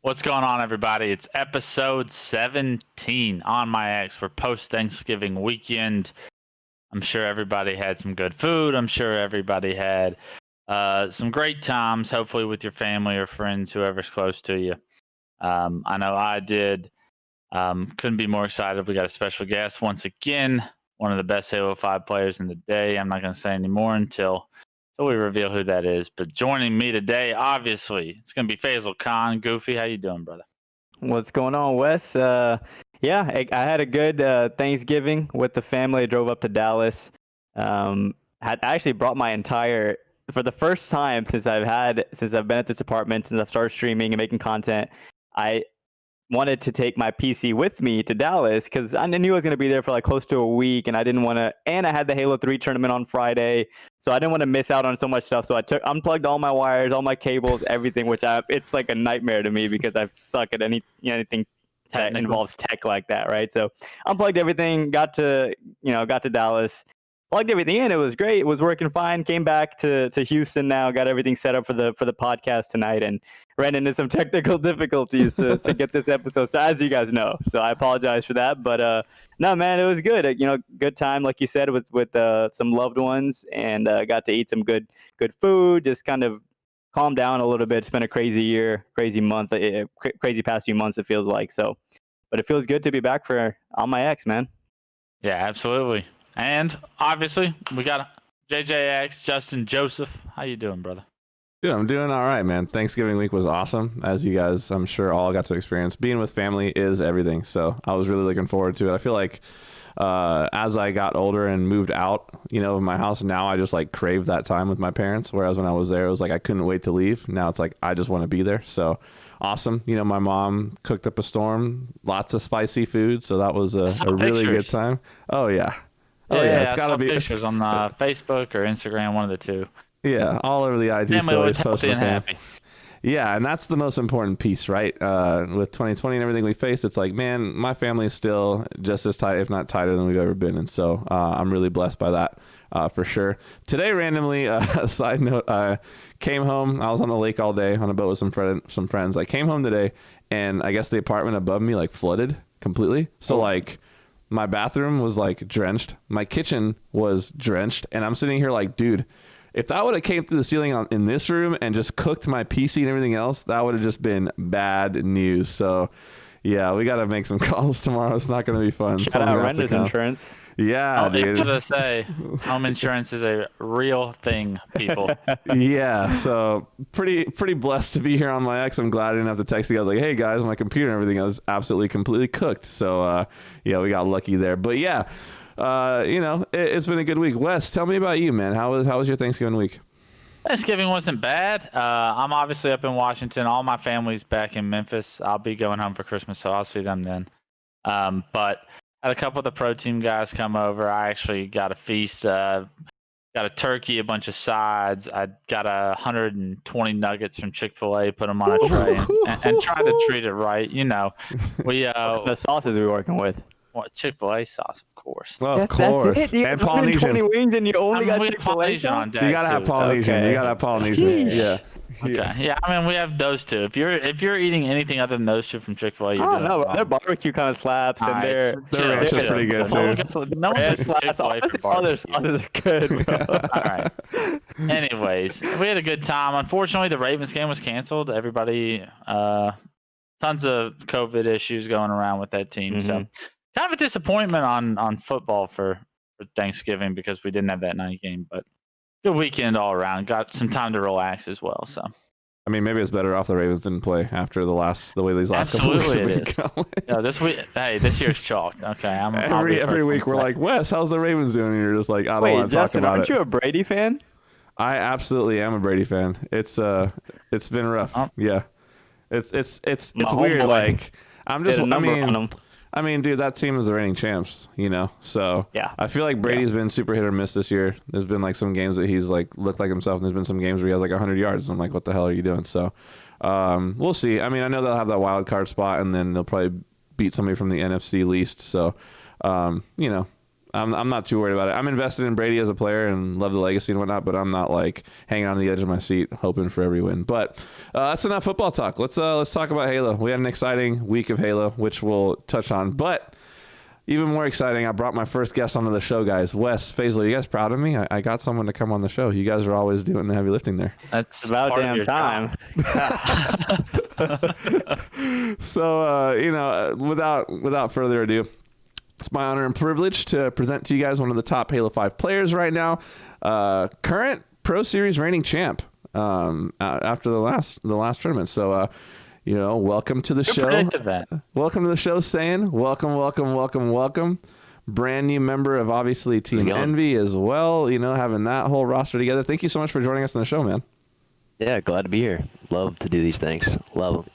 What's going on, everybody? It's episode 17 on my X for post-Thanksgiving weekend. I'm sure everybody had some good food. I'm sure everybody had some great times, hopefully with your family or friends, whoever's close to you. I know I did. Couldn't be more excited. We got a special guest once again, one of the best Halo 5 players in the day. I'm not going to say any more until we reveal who that is. But joining me today, obviously, it's going to be Faisal Khan. Goofy, how you doing, brother? What's going on, Wes? I had a good Thanksgiving with the family. I drove up to Dallas. Had actually brought my entire, for the first time since I've been at this apartment, since I've started streaming and making content, I wanted to take my PC with me to Dallas because I knew I was going to be there for like close to a week, and I didn't want to. And I had the Halo 3 tournament on Friday, so I didn't want to miss out on so much stuff. So I unplugged all my wires, all my cables, everything. It's like a nightmare to me because I suck at anything that involves tech like that, right? So unplugged everything, got to Dallas. Plugged everything in. It was great. It was working fine. Came back to Houston now. Got everything set up for the podcast tonight, and ran into some technical difficulties to get this episode. So as you guys know, so I apologize for that. But no, man, it was good. Good time, like you said, with some loved ones, and got to eat some good food. Just kind of calm down a little bit. It's been a crazy year, crazy month, crazy past few months. It feels like so, but it feels good to be back on my X, man. Yeah, absolutely. And obviously, we got JJX, Justin Joseph. How you doing, brother? Dude, I'm doing all right, man. Thanksgiving week was awesome. As you guys, I'm sure, all got to experience. Being with family is everything. So I was really looking forward to it. I feel like as I got older and moved out, of my house, now I just like crave that time with my parents. Whereas when I was there, it was like I couldn't wait to leave. Now it's like I just want to be there. So awesome. My mom cooked up a storm, lots of spicy food. So that was a really good time. Oh, yeah. It's got to be pictures on Facebook or Instagram, one of the two. Yeah, all over the IG stories, posting and happy. Yeah, and that's the most important piece, right? With 2020 and everything we face, it's like, man, my family is still just as tight, if not tighter than we've ever been, and so I'm really blessed by that, for sure. Today, randomly, a side note, came home. I was on the lake all day on a boat with some friends. I came home today, and I guess the apartment above me like flooded completely. So like, my bathroom was like drenched, my kitchen was drenched, and I'm sitting here like, dude, if that would have came through the ceiling in this room and just cooked my PC and everything else, that would have just been bad news. So, yeah, we got to make some calls tomorrow. It's not going to be fun. Shout out renter's insurance. Yeah, dude. As I say, home insurance is a real thing, people. Yeah, so pretty blessed to be here on my X. I'm glad I didn't have to text you guys like, hey guys, my computer and everything was absolutely completely cooked. So yeah, we got lucky there. But yeah, it's been a good week. Wes, tell me about you, man. How was your Thanksgiving week? Thanksgiving wasn't bad. I'm obviously up in Washington. All my family's back in Memphis. I'll be going home for Christmas, so I'll see them then. But had a couple of the pro team guys come over. I actually got a feast. Got a turkey, a bunch of sides. I got 120 nuggets from Chick-fil-A, put them on a tray, and tried to treat it right. We the sauces we're working with. What, Chick-fil-A sauce, of course. Well, of course. And Polynesian. 20 wings and you only got Chick-fil-A on deck. You gotta have Polynesian. Okay. You gotta have Polynesian. Yeah. Okay. Yeah, I mean, we have those two. If you're eating anything other than those two from Chick-fil-A, you're doing no, their barbecue kind of slaps, and their ranch is pretty good too. No one slaps. All their sauces are good. All right. Anyways, we had a good time. Unfortunately, the Ravens game was canceled. Everybody, tons of COVID issues going around with that team. Mm-hmm. So kind of a disappointment on football for Thanksgiving because we didn't have that night game, but good weekend all around. Got some time to relax as well. So, I mean, maybe it's better off the Ravens didn't play after the way these last couple weeks have been going. Yeah, this year's chalked. Okay, every week we're like, Wes, how's the Ravens doing? And you're just like, I don't want to talk about it. Aren't you a Brady fan? I absolutely am a Brady fan. It's been rough. Yeah, it's weird. Boy. Like I mean, dude, that team is the reigning champs, So yeah, I feel like Brady's been super hit or miss this year. There's been like some games that he's like looked like himself, and there's been some games where he has like 100 yards. I'm like, what the hell are you doing? So we'll see. I mean, I know they'll have that wild card spot, and then they'll probably beat somebody from the NFC least. So I'm not too worried about it. I'm invested in Brady as a player and love the legacy and whatnot, but I'm not like hanging on the edge of my seat hoping for every win. But that's enough football talk. Let's talk about Halo. We had an exciting week of Halo, which we'll touch on. But even more exciting, I brought my first guest onto the show, guys. Wes, Faisal, you guys proud of me? I got someone to come on the show. You guys are always doing the heavy lifting there. That's About part of damn your time. So, without further ado, it's my honor and privilege to present to you guys one of the top Halo 5 players right now, current Pro Series reigning champ after the last tournament. So, welcome to the show. Welcome to the show, Saiyan. Welcome. Brand new member of obviously Team Envy as well. Having that whole roster together. Thank you so much for joining us on the show, man. Yeah, glad to be here. Love to do these things. Love them.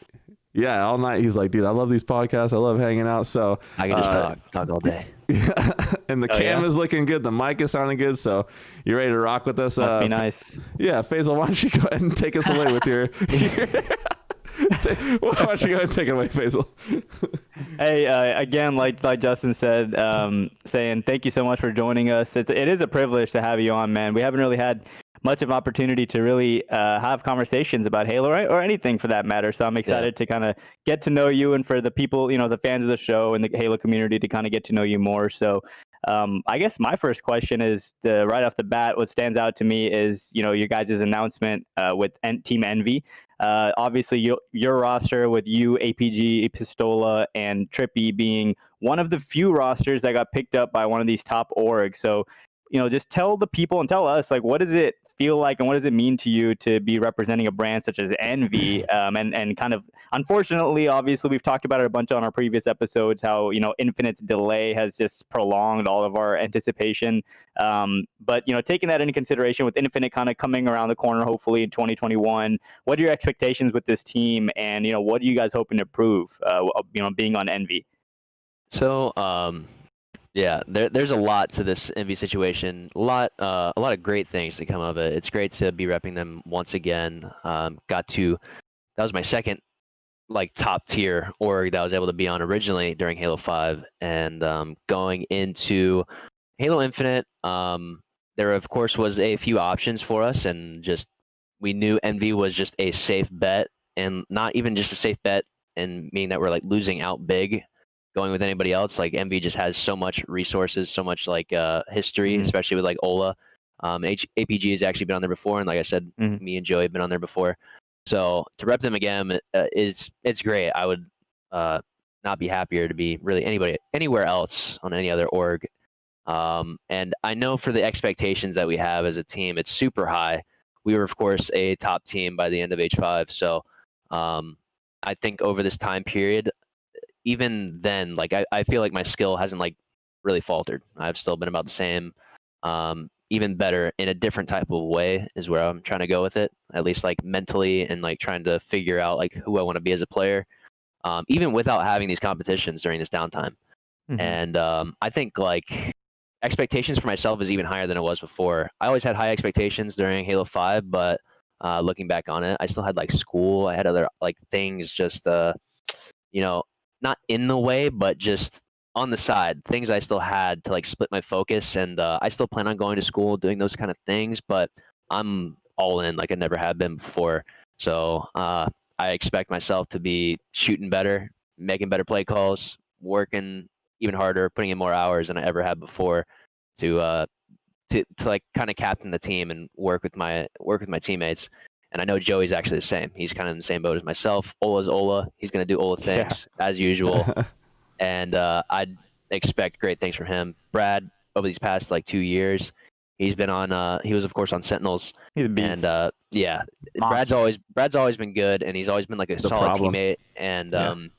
Yeah, all night he's like, dude, I love these podcasts. I love hanging out. So I can just talk all day. Yeah, and the cam is looking good. The mic is sounding good. So you're ready to rock with us. Must be nice. Yeah, Faisal, why don't you go ahead and take us away with your why don't you go ahead and take it away, Faisal? Hey, again, like Justin said, saying thank you so much for joining us. It is a privilege to have you on, man. We haven't really had much of an opportunity to really have conversations about Halo, right, or anything for that matter. So I'm excited to kind of get to know you, and for the people, the fans of the show and the Halo community to kind of get to know you more. So I guess my first question is, right off the bat, what stands out to me is, your guys' announcement with Team Envy. Obviously, your roster with you, APG, Pistola, and Trippy being one of the few rosters that got picked up by one of these top orgs. So, just tell the people and tell us, like, what does it feel like and what does it mean to you to be representing a brand such as Envy? And kind of, unfortunately, obviously, we've talked about it a bunch on our previous episodes, how, Infinite's delay has just prolonged all of our anticipation. But, taking that into consideration with Infinite kind of coming around the corner, hopefully in 2021, what are your expectations with this team? And, what are you guys hoping to prove, being on Envy? So, yeah, there's a lot to this Envy situation. A lot of great things to come of it. It's great to be repping them once again. That was my second top tier org that I was able to be on originally during Halo 5, and going into Halo Infinite, there of course was a few options for us, and just we knew Envy was just a safe bet, and not even just a safe bet, and meaning that we're losing out big going with anybody else. Envy just has so much resources, so much history, especially with Ola. APG has actually been on there before, and like I said, me and Joey have been on there before. So to rep them again it's great. I would not be happier to be really anywhere else on any other org. And I know for the expectations that we have as a team, it's super high. We were of course a top team by the end of H5. So I think over this time period, even then, I feel like my skill hasn't really faltered. I've still been about the same, even better in a different type of way is where I'm trying to go with it. At least mentally, and trying to figure out who I want to be as a player, even without having these competitions during this downtime. And I think expectations for myself is even higher than it was before. I always had high expectations during Halo 5, but looking back on it, I still had school. I had other things just not in the way, but just on the side, things I still had to split my focus. And I still plan on going to school, doing those kind of things, but I'm all in like I never have been before. So I expect myself to be shooting better, making better play calls, working even harder, putting in more hours than I ever had before to kind of captain the team and work with my teammates. And I know Joey's actually the same. He's kind of in the same boat as myself. Ola's Ola. He's going to do Ola things as usual. And I'd expect great things from him. Brad, over these past 2 years, he's been on. He was of course on Sentinels. He's a beast. And yeah, Brad's always been good, and he's always been a solid teammate. And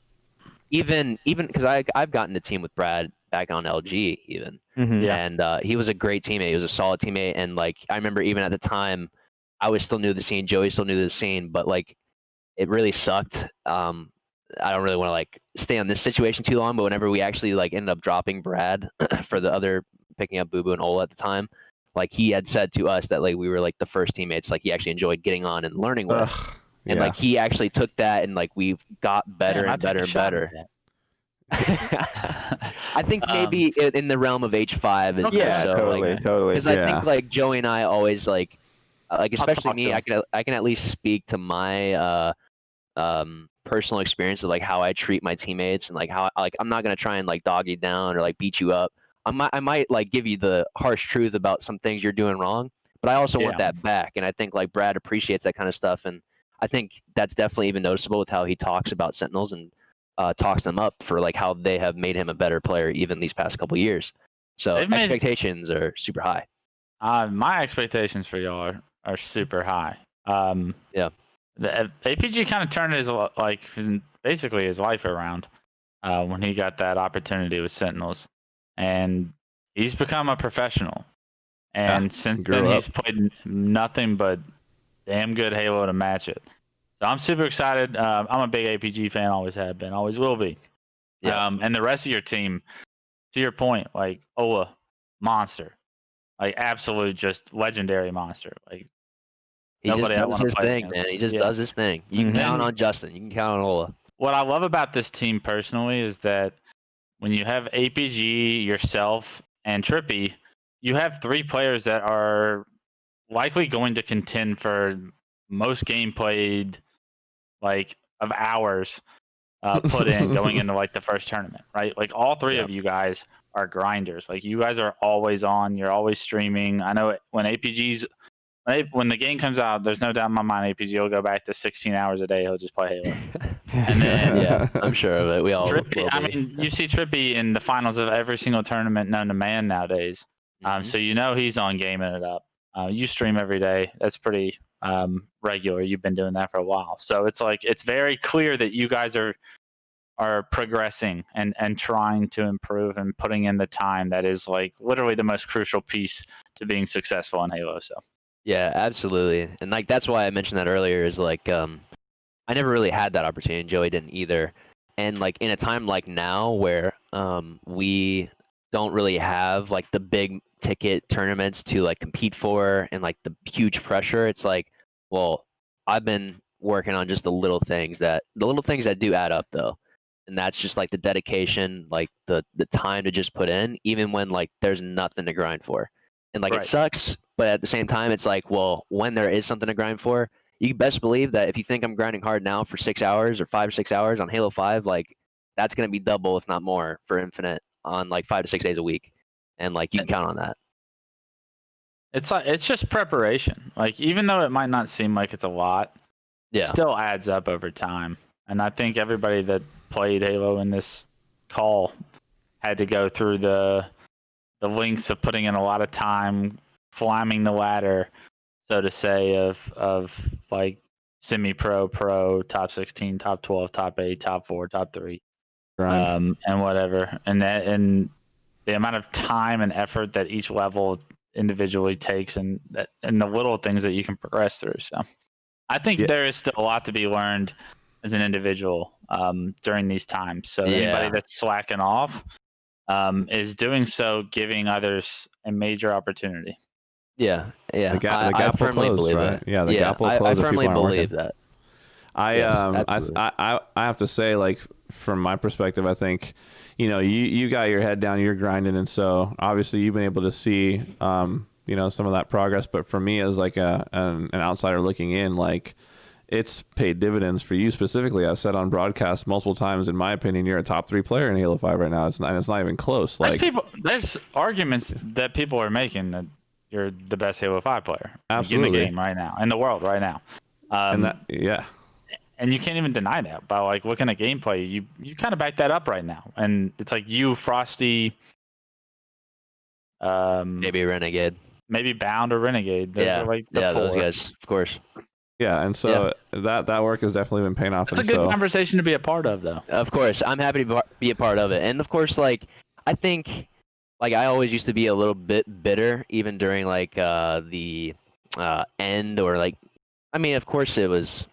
even because I've gotten to team with Brad back on LG even, and he was a great teammate. He was a solid teammate, and I remember even at the time, I was still new to the scene. Joey still new to the scene, but it really sucked. I don't really want to stay on this situation too long, but whenever we actually ended up dropping Brad for the other picking up Boo Boo and Ola at the time, he had said to us that we were the first teammates he actually enjoyed getting on and learning with. And he actually took that, and we've got better and better and better. I think maybe in the realm of H5 is more Yeah, so totally, totally. because I Yeah. think like Joey and I always like especially talk me, to him. I can at least speak to my personal experience of like how I treat my teammates and like how like I'm not gonna try and like dog you down or like beat you up. I might like give you the harsh truth about some things you're doing wrong, but I also want Yeah. that back. And I think like Brad appreciates that kind of stuff, and I think that's definitely even noticeable with how he talks about Sentinels and talks them up for like how they have made him a better player even these past couple years. So They've made expectations are super high. my expectations for y'all are super high. Yeah. The APG kind of turned basically his life around when he got that opportunity with Sentinels, and he's become a professional. And since grew then, up. he's played nothing but damn good Halo to match it. So I'm super excited. I'm a big APG fan, always have been, always will be. Yeah. And the rest of your team, to your point, like Ola, monster, like absolute just legendary monster. Like He just nobody I does want to his play thing, against. man. He just Yeah. does his thing. You can count And on Justin. You can count on Ola. what I love about this team personally is that when you have APG, yourself, and Trippy, you have 3 players that are likely going to contend for most game played, like of hours put in going into like the first tournament, right? Like all 3 Yeah. of you guys are grinders. Like you guys are always on. You're always streaming. I know when when the game comes out, there's no doubt in my mind APG will go back to 16 hours a day. He'll just play Halo. And then Yeah, I'm sure of it. We all will Trippy, I be. mean, you see Trippy in the finals of every single tournament known to man nowadays. Mhm. So you know he's on gaming it up. You stream every day. That's pretty regular. You've been doing that for a while. So it's like it's very clear that you guys are progressing and trying to improve and putting in the time that is like literally the most crucial piece to being successful in Halo. So Yeah, absolutely. And like that's why I mentioned that earlier is like I never really had that opportunity and Joey didn't either. And like in a time like now where we don't really have like the big ticket tournaments to like compete for and like the huge pressure, it's like, well, I've been working on just the little things that do add up though. And that's just like the dedication, like the time to just put in, even when like there's nothing to grind for. And like it Right. sucks, but at the same time, it's like, well, when there is something to grind for, you best believe that if you think I'm grinding hard now for 6 hours or 5 or 6 hours on Halo 5, like that's gonna be double, if not more, for Infinite on like 5 to 6 days a week, and like you can count on that. it's just preparation. Like even though it might not seem like it's a lot, it Yeah, still adds up over time. And I think everybody that played Halo in this call had to go through the links of putting in a lot of time, climbing the ladder, so to say, of like semi-pro, pro, top 16, top 12, top 8, top 4, top 3, Grind. and whatever. And the amount of time and effort that each level individually takes, and the little things that you can progress through. So I think Yeah. there is still a lot to be learned as an individual during these times. So anybody Yeah. that's slacking off is doing so giving others a major opportunity. yeah, yeah. The gap I will firmly close, believe right? that. Yeah, the gap will I close if firmly people aren't believe working. that. I Yes, I, absolutely. I have to say, like, from my perspective, I think, you got your head down, you're grinding, and so obviously you've been able to see some of that progress. But for me, as like an outsider looking in, like, it's paid dividends for you specifically. I've said on broadcast multiple times, in my opinion, you're a top 3 player in Halo 5 right now. It's not even close. Like, There's arguments that people are making that you're the best Halo 5 player Absolutely. in the game right now, in the world right now. and that, yeah. And you can't even deny that by like looking at gameplay. You kind of back that up right now, and it's like you, Frosty, Maybe Renegade. maybe Bound or Renegade. Those Yeah, are like the yeah, 4. those guys, of course. Yeah, and so that work has definitely been paying off. It's a good conversation to be a part of, though. Of course, I'm happy to be a part of it, and of course, like I think, like I always used to be a little bit bitter, even during like the end or like, I mean, of course it was,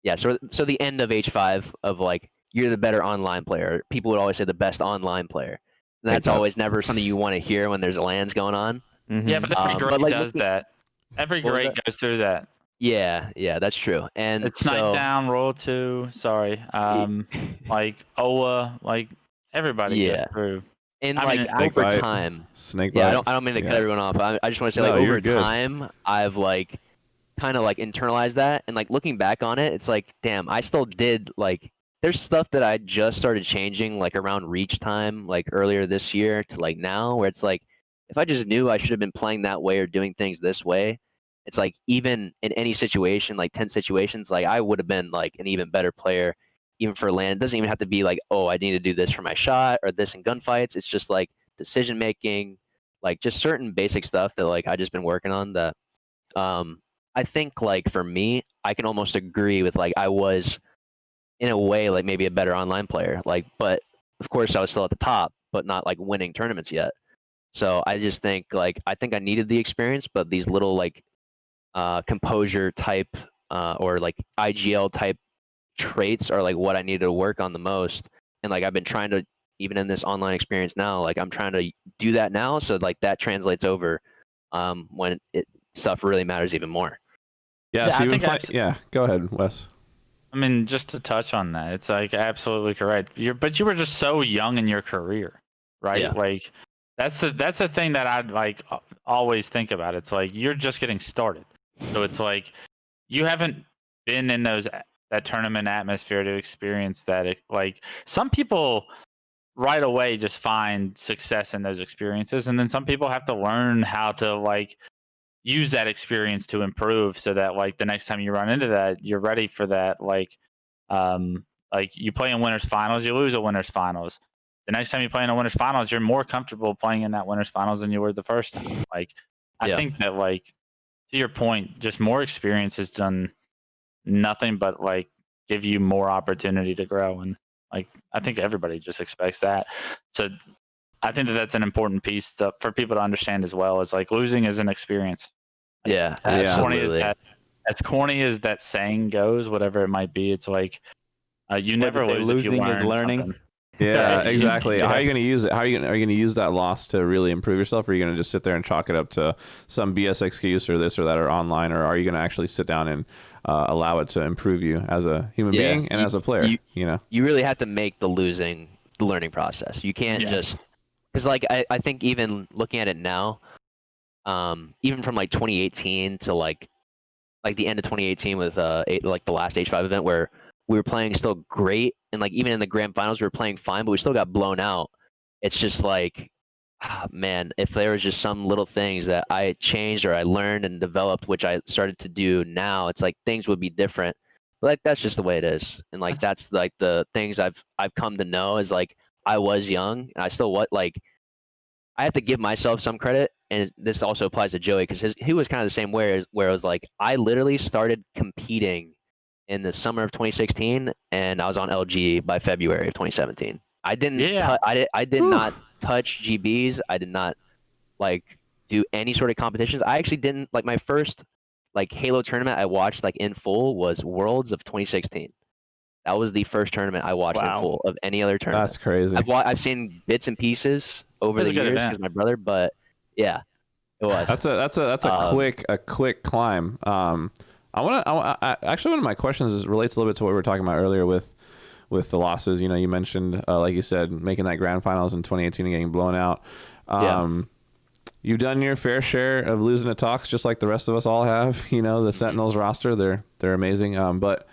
yeah. So the end of H5 of like you're the better online player. People would always say the best online player. And that's that. always never something you want to hear when there's LANs going on. Mhm. Yeah, but every but, grade like, does looking- that. Every What was grade that? goes through that. Yeah, that's true. And It's night down, roll 2. Sorry. Like OA, like everybody goes yeah, through. and I mean, like Snake over bite. time, Snake yeah, bite. I don't mean to cut Yeah. everyone off. I just want to say No, like you're over good. time, I've like kind of like internalized that, and like looking back on it, it's like, damn, I still did like. There's stuff that I just started changing like around reach time, like earlier this year to like now, where it's like, if I just knew I should have been playing that way or doing things this way, it's like even in any situation, like 10 situations, like I would have been like an even better player, even for land. It doesn't even have to be like, oh, I need to do this for my shot or this in gunfights. It's just like decision making, like just certain basic stuff that like I just been working on that I think like for me, I can almost agree with like I was in a way like maybe a better online player. Like, but of course I was still at the top, but not like winning tournaments yet. So I just think like I think I needed the experience, but these little like composure type or like IGL type traits are like what I needed to work on the most. And like I've been trying to even in this online experience now, like I'm trying to do that now, so like that translates over when it stuff really matters even more. Yeah. yeah, So I you've been think playing. Yeah. Go ahead, Wes. I mean, just to touch on that, it's like absolutely correct. But you were just so young in your career, right? Yeah. Like that's the thing that I'd like always think about. It's like you're just getting started, so it's like you haven't been in that tournament atmosphere to experience that. Like some people right away just find success in those experiences, and then some people have to learn how to like use that experience to improve so that like the next time you run into that you're ready for that like you play in winners finals, you lose a winners finals. The next time you play in a winners finals, you're more comfortable playing in that winners finals than you were the first time. Like I Yeah. think that like to your point, just more experience has done nothing but like give you more opportunity to grow. And like I think everybody just expects that. So I think that that's an important piece for people to understand as well. Is like losing is an experience. Like, Yeah, as corny as absolutely. that saying goes, whatever it might be, it's like you What never they say, lose if you losing is learn learning. something. Yeah, Right. exactly. How Yeah. are you going to use it? Are you going to use that loss to really improve yourself? Or are you going to just sit there and chalk it up to some BS excuse or this or that or online? Or are you going to actually sit down and allow it to improve you as a human Yeah, being and as a player? You know? You really have to make the losing the learning process. You can't Yes. just because like I think even looking at it now, even from like 2018 to like the end of 2018 with like the last H5 event where we were playing still great, and like even in the grand finals we were playing fine, but we still got blown out. It's just like, man, if there was just some little things that I changed or I learned and developed, which I started to do now, it's like things would be different. But like that's just the way it is, and like that's like the things I've come to know is like I was young and I still like I have to give myself some credit, and this also applies to Joey because he was kind of the same way. Where it was like I literally started competing in the summer of 2016, and I was on LG by February of 2017. I didn't. Yeah. I did not touch GBs. I did not like do any sort of competitions. I actually didn't like my first like Halo tournament I watched like in full was Worlds of 2016. That was the first tournament I watched in Wow. full of any other tournament. That's crazy. I've seen bits and pieces over was the a good years event. because my brother, but yeah, it was. That's a quick climb. Actually one of my questions relates a little bit to what we were talking about earlier with the losses. You know, you mentioned like you said, making that grand finals in 2018 and getting blown out. You've done your fair share of losing to talks, just like the rest of us all have. You know, the Sentinels roster, they're amazing. But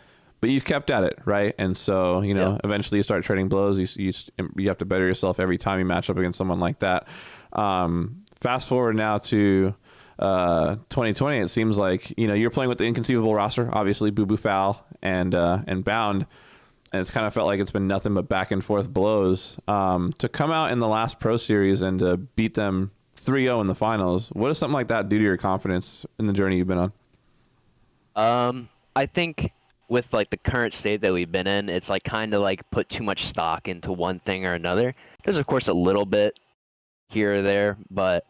you've kept at it, right? And so, you know, eventually you start trading blows. You have to better yourself every time you match up against someone like that. Fast forward now to 2020, it seems like, you know, you're playing with the inconceivable roster, obviously Boo Boo Foul and Bound, and it's kind of felt like it's been nothing but back and forth blows. To come out in the last Pro Series and to beat them 3-0 in the finals, what does something like that do to your confidence in the journey you've been on? I think with like the current state that we've been in, it's like kind of like put too much stock into one thing or another. There's of course a little bit here or there, but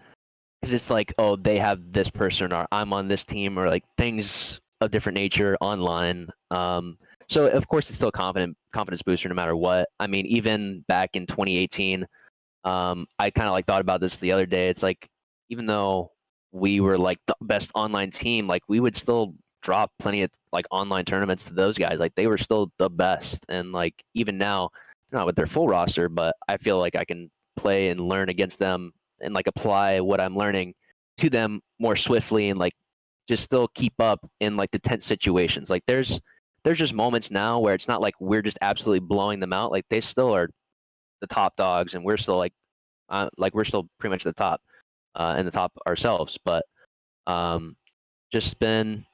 because it's like, oh, they have this person or I'm on this team or like things of different nature online. So of course it's still confidence booster no matter what. I mean, even back in 2018, I kind of like thought about this the other day. It's like even though we were like the best online team, like we would still dropped plenty of like online tournaments to those guys. Like they were still the best, and like even now, not with their full roster, but I feel like I can play and learn against them and like apply what I'm learning to them more swiftly and like just still keep up in like the tense situations. Like there's just moments now where it's not like we're just absolutely blowing them out. Like they still are the top dogs, and we're still like we're still pretty much the top in the top ourselves. But just been,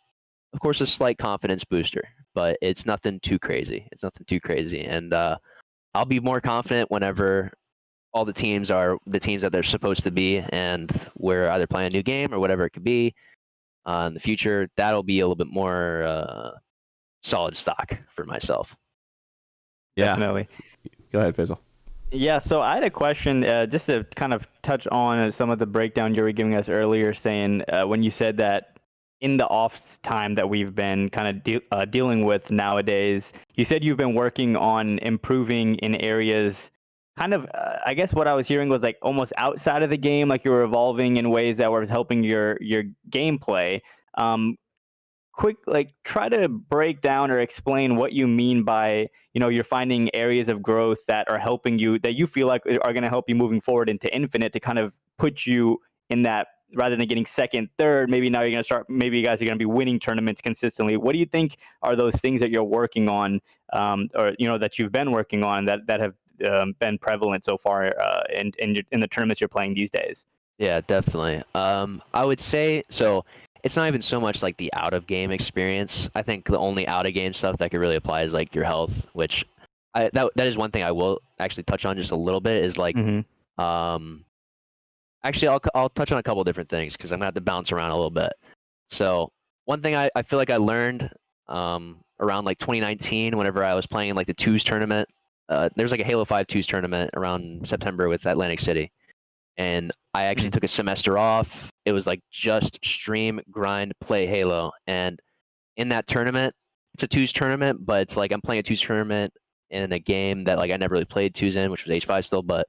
of course, a slight confidence booster, but it's nothing too crazy. It's nothing too crazy, and I'll be more confident whenever all the teams are the teams that they're supposed to be, and we're either playing a new game or whatever it could be in the future. That'll be a little bit more solid stock for myself. Yeah. Definitely. Go ahead, Faisal. Yeah, so I had a question just to kind of touch on some of the breakdown you were giving us earlier, saying when you said that in the off time that we've been kind of dealing with nowadays, you said you've been working on improving in areas kind of, I guess what I was hearing was like almost outside of the game, like you were evolving in ways that were helping your gameplay. Quick, like try to break down or explain what you mean by, you're finding areas of growth that are helping you, that you feel like are going to help you moving forward into Infinite, to kind of put you in that, rather than getting second, third, maybe now you're going to start, maybe you guys are going to be winning tournaments consistently. What do you think are those things that you're working on, or that you've been working on that have been prevalent so far in the tournaments you're playing these days? Yeah, definitely. I would say so. It's not even so much like the out of game experience. I think the only out of game stuff that could really apply is like your health, which that is one thing I will actually touch on just a little bit is like actually I'll touch on a couple different things because I'm gonna have to bounce around a little bit. So one thing I feel like I learned around like 2019 whenever I was playing in like the twos tournament. There's like a Halo 5 twos tournament around September with Atlantic City. And I actually took a semester off. It was like just stream, grind, play Halo. And in that tournament, it's a twos tournament, but it's like I'm playing a twos tournament in a game that like I never really played twos in, which was H5 still. But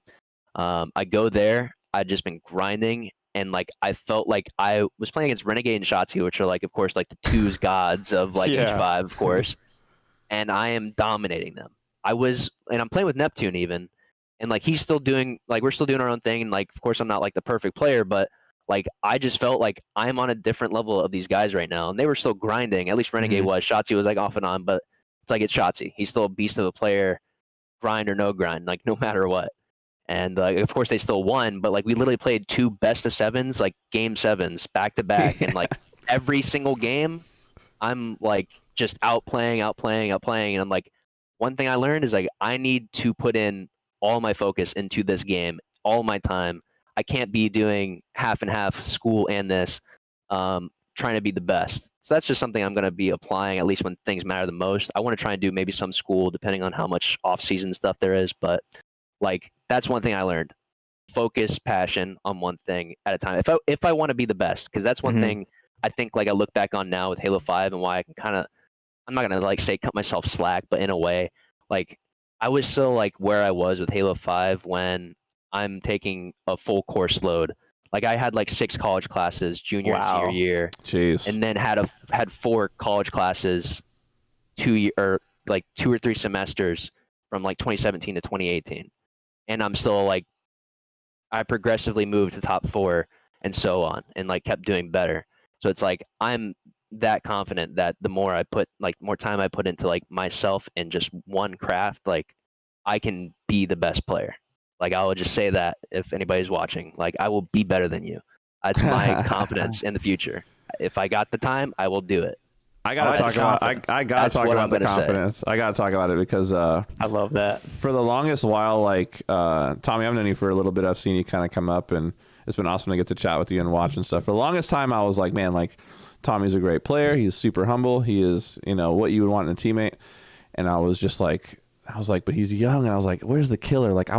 I go there. I'd just been grinding, and like I felt like I was playing against Renegade and Shotzi, which are like, of course, like the twos gods of like H5, of course. And I am dominating them. And I'm playing with Neptune even. And like he's still doing, like we're still doing our own thing, and like of course I'm not like the perfect player, but like I just felt like I'm on a different level of these guys right now, and they were still grinding. At least Renegade was. Shotzi was like off and on, but it's like it's Shotzi. He's still a beast of a player, grind or no grind, like no matter what. And of course they still won, but like we literally played 2 best of 7s, like game 7s back to back, and like every single game, I'm like just outplaying, and I'm like, one thing I learned is like I need to put in all my focus into this game, all my time. I can't be doing half and half school and this, trying to be the best. So that's just something I'm going to be applying, at least when things matter the most. I want to try and do maybe some school, depending on how much off-season stuff there is. But like that's one thing I learned: focus, passion on one thing at a time. If I want to be the best, because that's one thing I think like I look back on now with Halo 5 and why I can kind of, I'm not gonna like say cut myself slack, but in a way, like I was still like where I was with Halo 5 when I'm taking a full course load. Like I had like 6 college classes junior and senior year. Jeez. And then had 4 college classes 2 or 3 semesters from like 2017 to 2018. And I'm still like, I progressively moved to top 4 and so on, and like kept doing better. So it's like I'm that confident that the more I put, like more time I put into like myself and just one craft, like I can be the best player. Like I will just say that if anybody's watching, like I will be better than you. That's my confidence in the future. If I got the time, I will do it. I gotta talk about. I gotta talk about the confidence. I gotta talk about it because I love that. For the longest while, like Tommy, I've known you for a little bit. I've seen you kind of come up, and it's been awesome to get to chat with you and watch and stuff. For the longest time, I was like, man, like Tommy's a great player. He's super humble. He is, what you would want in a teammate. And I was just like I was like, but he's young. And I was like, where's the killer? Like,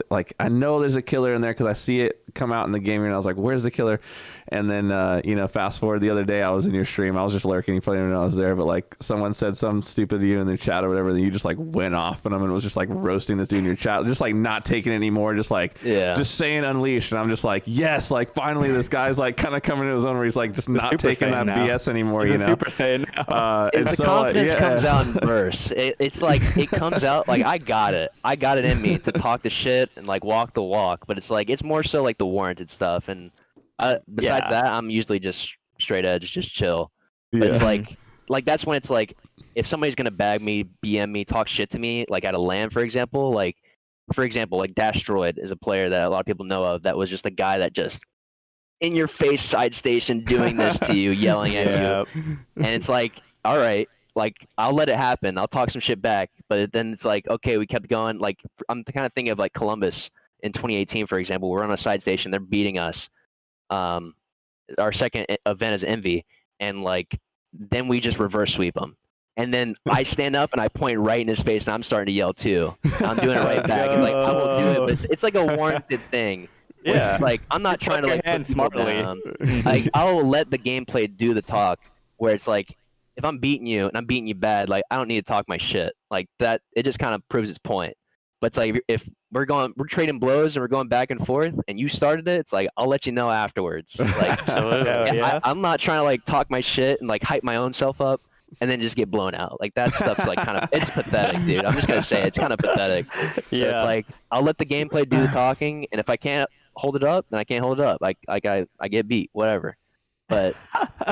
like, I know there's a killer in there because I see it come out in the game. And I was like, where's the killer? And then, fast forward the other day, I was in your stream. I was just lurking. You probably didn't know I was there. But like, someone said something stupid to you in the chat or whatever. Then you just like went off on him and was just like roasting this dude in your chat. Just like not taking it anymore. Just like, just saying unleashed. And I'm just like, yes, like finally this guy's like kind of coming to his own where he's like just not taking that BS anymore, you know? Super Saiyan now. And the so, confidence comes out in bursts. It's like it comes out like I got it in me to talk the shit and like walk the walk, but it's like it's more so like the warranted stuff. And besides that, I'm usually just straight edge, just chill. But it's like that's when it's like if somebody's gonna bag me, BM me, talk shit to me, like at a LAN, for example, like Dastroid is a player that a lot of people know of that was just a guy that just in your face side station doing this to you, yelling at you, and it's like, all right. Like, I'll let it happen. I'll talk some shit back. But then it's like, okay, we kept going. Like, I'm kind of thinking of, like, Columbus in 2018, for example. We're on a side station. They're beating us. Our second event is Envy. And, like, then we just reverse sweep them. And then I stand up and I point right in his face, and I'm starting to yell, too. I'm doing it right back. And, like, I will do it. But it's like a warranted thing. Yeah. It's like, I'm not trying to, like, put people smartly. down. Like, I'll let the gameplay do the talk, where it's like, if I'm beating you and I'm beating you bad, like I don't need to talk my shit. Like that, it just kind of proves its point. But it's like if we're trading blows and we're going back and forth, and you started it, it's like I'll let you know afterwards. Like I'm not trying to like talk my shit and like hype my own self up and then just get blown out. Like that stuff's like kind of it's pathetic, dude. I'm just gonna say it's kind of pathetic. So it's like I'll let the gameplay do the talking, and if I can't hold it up, then I can't hold it up. Like I get beat, whatever. But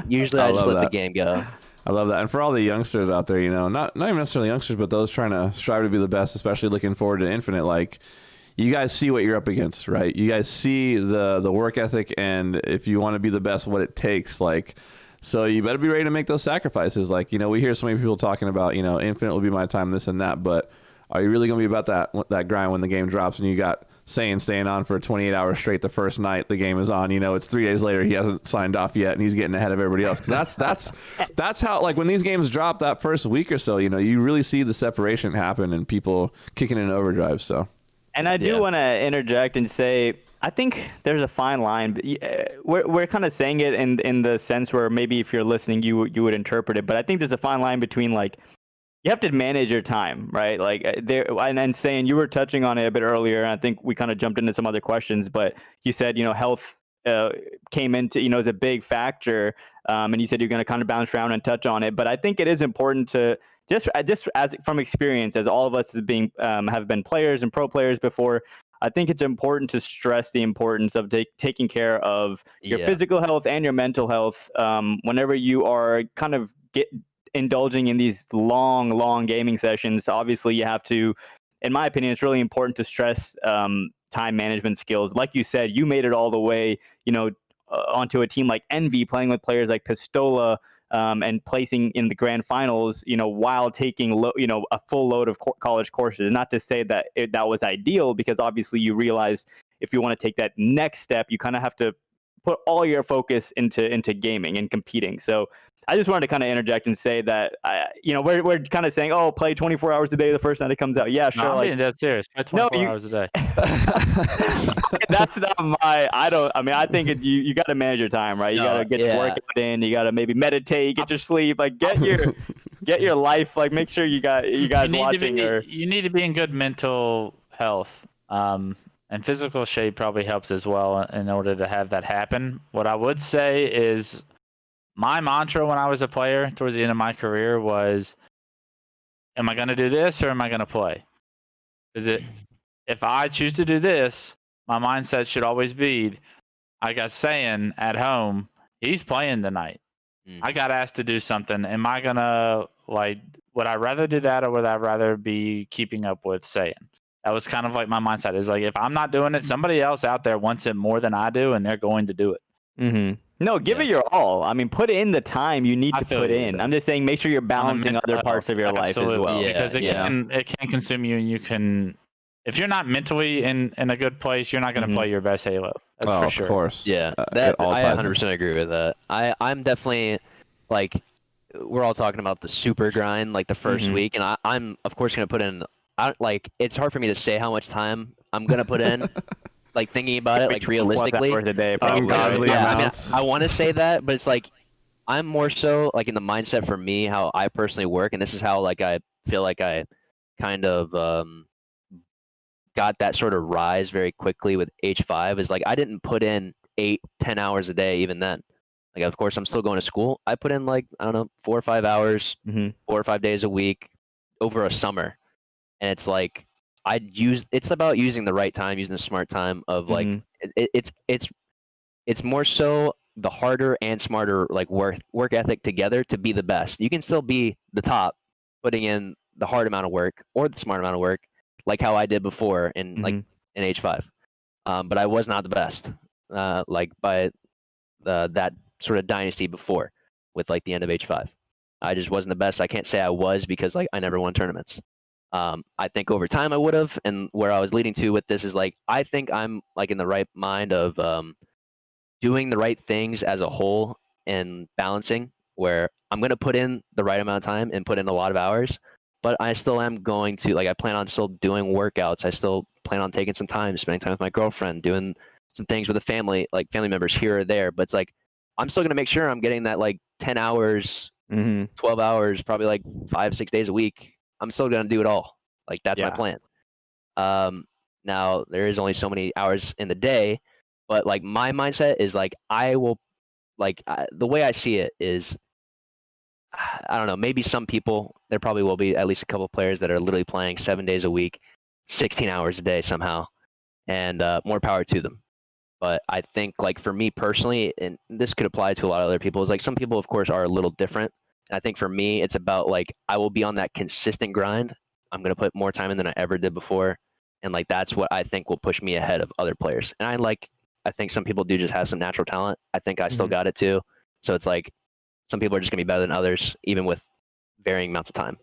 usually I just let the game go. I love that. And for all the youngsters out there, you know, not even necessarily youngsters, but those trying to strive to be the best, especially looking forward to Infinite, like you guys see what you're up against, right? You guys see the work ethic, and if you want to be the best, what it takes, like, so you better be ready to make those sacrifices. Like, you know, we hear so many people talking about, you know, Infinite will be my time, this and that, but are you really going to be about that grind when the game drops and you got Saiyan staying on for 28 hours straight the first night the game is on? You know, it's 3 days later, he hasn't signed off yet, and he's getting ahead of everybody else. Because that's how, like, when these games drop that first week or so, you know, you really see the separation happen and people kicking in overdrive. So, and I do want to interject and say, I think there's a fine line. We're kind of saying it in the sense where maybe if you're listening, you would interpret it. But I think there's a fine line between, like, you have to manage your time, right? Like and then saying, you were touching on it a bit earlier, and I think we kind of jumped into some other questions, but you said, you know, health came into, you know, as a big factor, and you said you're going to kind of bounce around and touch on it, but I think it is important to just as from experience, as all of us as being have been players and pro players before, I think it's important to stress the importance of taking care of your physical health and your mental health whenever you are kind of indulging in these long gaming sessions. Obviously you have to, in my opinion, it's really important to stress time management skills. Like you said, you made it all the way, you know, onto a team like Envy, playing with players like Pistola, and placing in the grand finals, you know, while taking a full load of college courses. Not to say that that was ideal, because obviously you realize if you want to take that next step, you kind of have to put all your focus into gaming and competing. So I just wanted to kind of interject and say that, you know, we're kind of saying, oh, play 24 hours a day the first night it comes out. Yeah, sure. No, I'm like, being dead serious. Play 24 hours a day. That's not I think you got to manage your time, right? You got to get your workout in. You got to maybe meditate, get your sleep, like get your life, like make sure you guys watching. You need to be in good mental health. And physical shape probably helps as well in order to have that happen. What I would say is, my mantra when I was a player towards the end of my career was, am I going to do this or am I going to play? If I choose to do this, my mindset should always be, I got Saiyan at home. He's playing tonight. I got asked to do something. Am I going to, like, would I rather do that or would I rather be keeping up with Saiyan? That was kind of like my mindset, is like, if I'm not doing it, somebody else out there wants it more than I do, and they're going to do it. Mm-hmm. No, give it your all. I mean, put in the time you need to put in. I'm just saying, make sure you're balancing other parts of your life as well. Yeah, because it can consume you, and you can, if you're not mentally in a good place, you're not going to play your best Halo. That's for sure. Of course. Yeah, I 100% agree with that. I'm definitely, like, we're all talking about the super grind, like the first week, and I'm of course going to put in like it's hard for me to say how much time I'm gonna put in, like thinking about it, like 12 realistically. hours a day, probably. Ungodly Yeah, I mean, amounts. I want to say that, but it's like I'm more so like in the mindset for me how I personally work, and this is how like I feel like I kind of got that sort of rise very quickly with H5 is like I didn't put in 8-10 hours a day even then. Like of course I'm still going to school. I put in like I don't know 4 or 5 hours, 4 or 5 days a week over a summer, and it's like it's about using the right time, using the smart time of like it's more so the harder and smarter like work ethic together to be the best. You can still be the top, putting in the hard amount of work or the smart amount of work, like how I did before in like in H5. But I was not the best, like by that sort of dynasty before, with like the end of H5. I just wasn't the best. I can't say I was because like I never won tournaments. I think over time I would have, and where I was leading to with this is like I think I'm like in the right mind of doing the right things as a whole and balancing where I'm going to put in the right amount of time and put in a lot of hours, but I still am going to like I plan on still doing workouts. I still plan on taking some time, spending time with my girlfriend, doing some things with the family, like family members here or there, but it's like I'm still going to make sure I'm getting that like 10 hours, 12 hours, probably like 5-6 days a week. I'm still going to do it all. Like that's my plan. Now there is only so many hours in the day, but like my mindset is like I will the way I see it is I don't know, maybe some people there probably will be at least a couple players that are literally playing 7 days a week, 16 hours a day somehow, and more power to them. But I think like for me personally, and this could apply to a lot of other people, is like some people of course are a little different. And I think for me it's about like I will be on that consistent grind. I'm gonna put more time in than I ever did before. And like that's what I think will push me ahead of other players. And I think some people do just have some natural talent. I think I still got it too. So it's like some people are just gonna be better than others, even with varying amounts of time.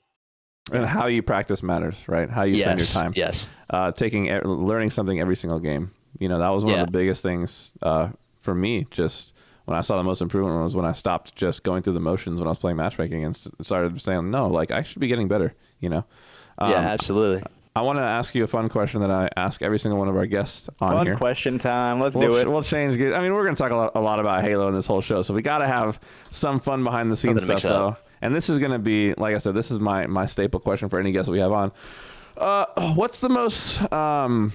And how you practice matters, right? How you spend your time. Yes. Learning something every single game. You know, that was one of the biggest things for me. Just when I saw the most improvement was when I stopped just going through the motions when I was playing matchmaking and started saying, no, like I should be getting better. You know. Yeah, absolutely. I want to ask you a fun question that I ask every single one of our guests on here. Fun question time. Let's do it. We'll change gears. I mean, we're going to talk a lot about Halo in this whole show, so we got to have some fun behind the scenes stuff, though. And this is going to be, like I said, this is my staple question for any guest that we have on. What's the most, I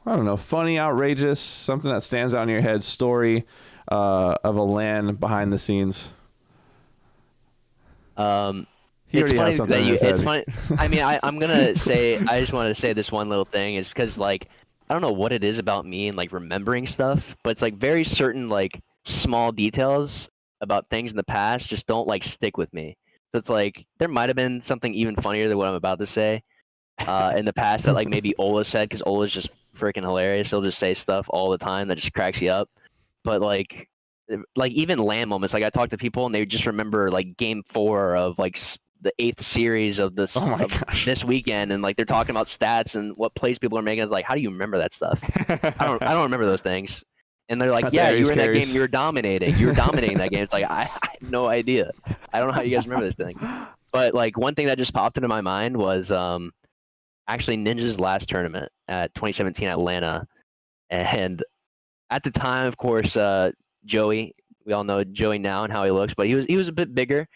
don't know, funny, outrageous, something that stands out in your head story of a LAN behind the scenes? It's funny that it's funny. I mean, I'm gonna say I just wanted to say this one little thing is because like I don't know what it is about me and like remembering stuff, but it's like very certain like small details about things in the past just don't like stick with me. So it's like there might have been something even funnier than what I'm about to say in the past that like maybe Ola said, because Ola's just freaking hilarious. He'll just say stuff all the time that just cracks you up. But like even LAN moments, like I talk to people and they just remember like game 4 of like the 8th series of this this weekend, and like they're talking about stats and what plays people are making. It's like, how do you remember that stuff? I don't remember those things. And they're like, yeah, you were in that game, you were dominating that game. It's like I have no idea. I don't know how you guys remember this thing. But like one thing that just popped into my mind was actually Ninja's last tournament at 2017 Atlanta, and at the time, of course, Joey. We all know Joey now and how he looks, but he was a bit bigger.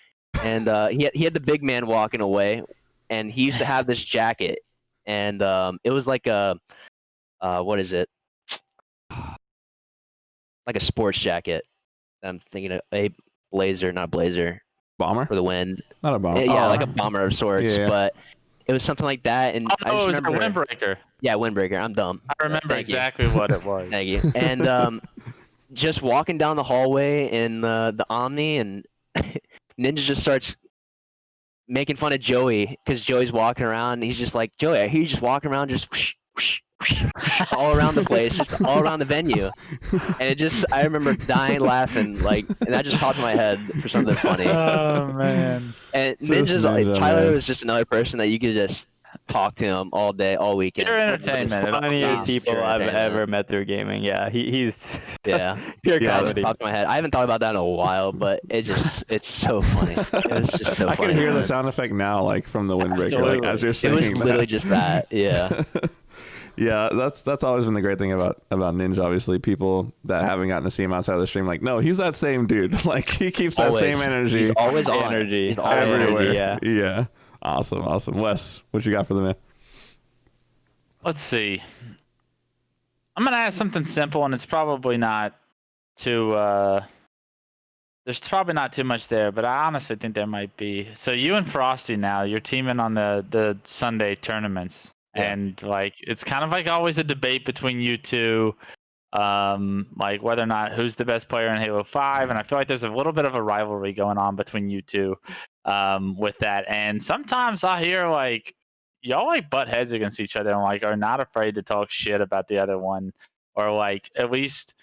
And he had the big man walking away, and he used to have this jacket, and it was like a what is it? Like a sports jacket. I'm thinking of a blazer, not blazer. Bomber for the wind. Not a bomber. Yeah, like a bomber of sorts. Yeah. But it was something like that, and I just it was a remember windbreaker. Yeah, windbreaker. I'm dumb. I remember exactly what it was. Thank you. And just walking down the hallway in the Omni, and Ninja just starts making fun of Joey because Joey's walking around. And he's just like, Joey, I hear you just walking around, just whoosh, whoosh, whoosh, all around the place, just all around the venue. And I remember dying laughing, like, and that just popped in my head for something funny. Oh man! And Ninja's like, Tyler was just another person that you could just talk to him all day, all weekend. Pure entertainment. Funniest people Pure I've entertainment. ever met through gaming. Yeah, he's Yeah. pure Yeah. comedy. Popped in my head. I haven't thought about that in a while, but it's so funny. It's just so I funny. can hear the sound effect now, like from the windbreaker, like as you're It saying was that. literally just that. Yeah. Yeah, that's always been the great thing about Ninja. Obviously, people that haven't gotten to see him outside of the stream, like, no, he's that same dude. Like, he keeps that Always. same energy. He's always High on. energy. He's High always on. everywhere. energy, Yeah. Awesome. Wes, what you got for the man? Let's see. I'm gonna ask something simple, and it's probably not too. There's probably not too much there, but I honestly think there might be. So you and Frosty now, you're teaming on the Sunday tournaments, Yeah. and like it's kind of like always a debate between you two, like whether or not who's the best player in Halo 5, and I feel like there's a little bit of a rivalry going on between you two, with that. And sometimes I hear like y'all like butt heads against each other and like are not afraid to talk shit about the other one, or like at least.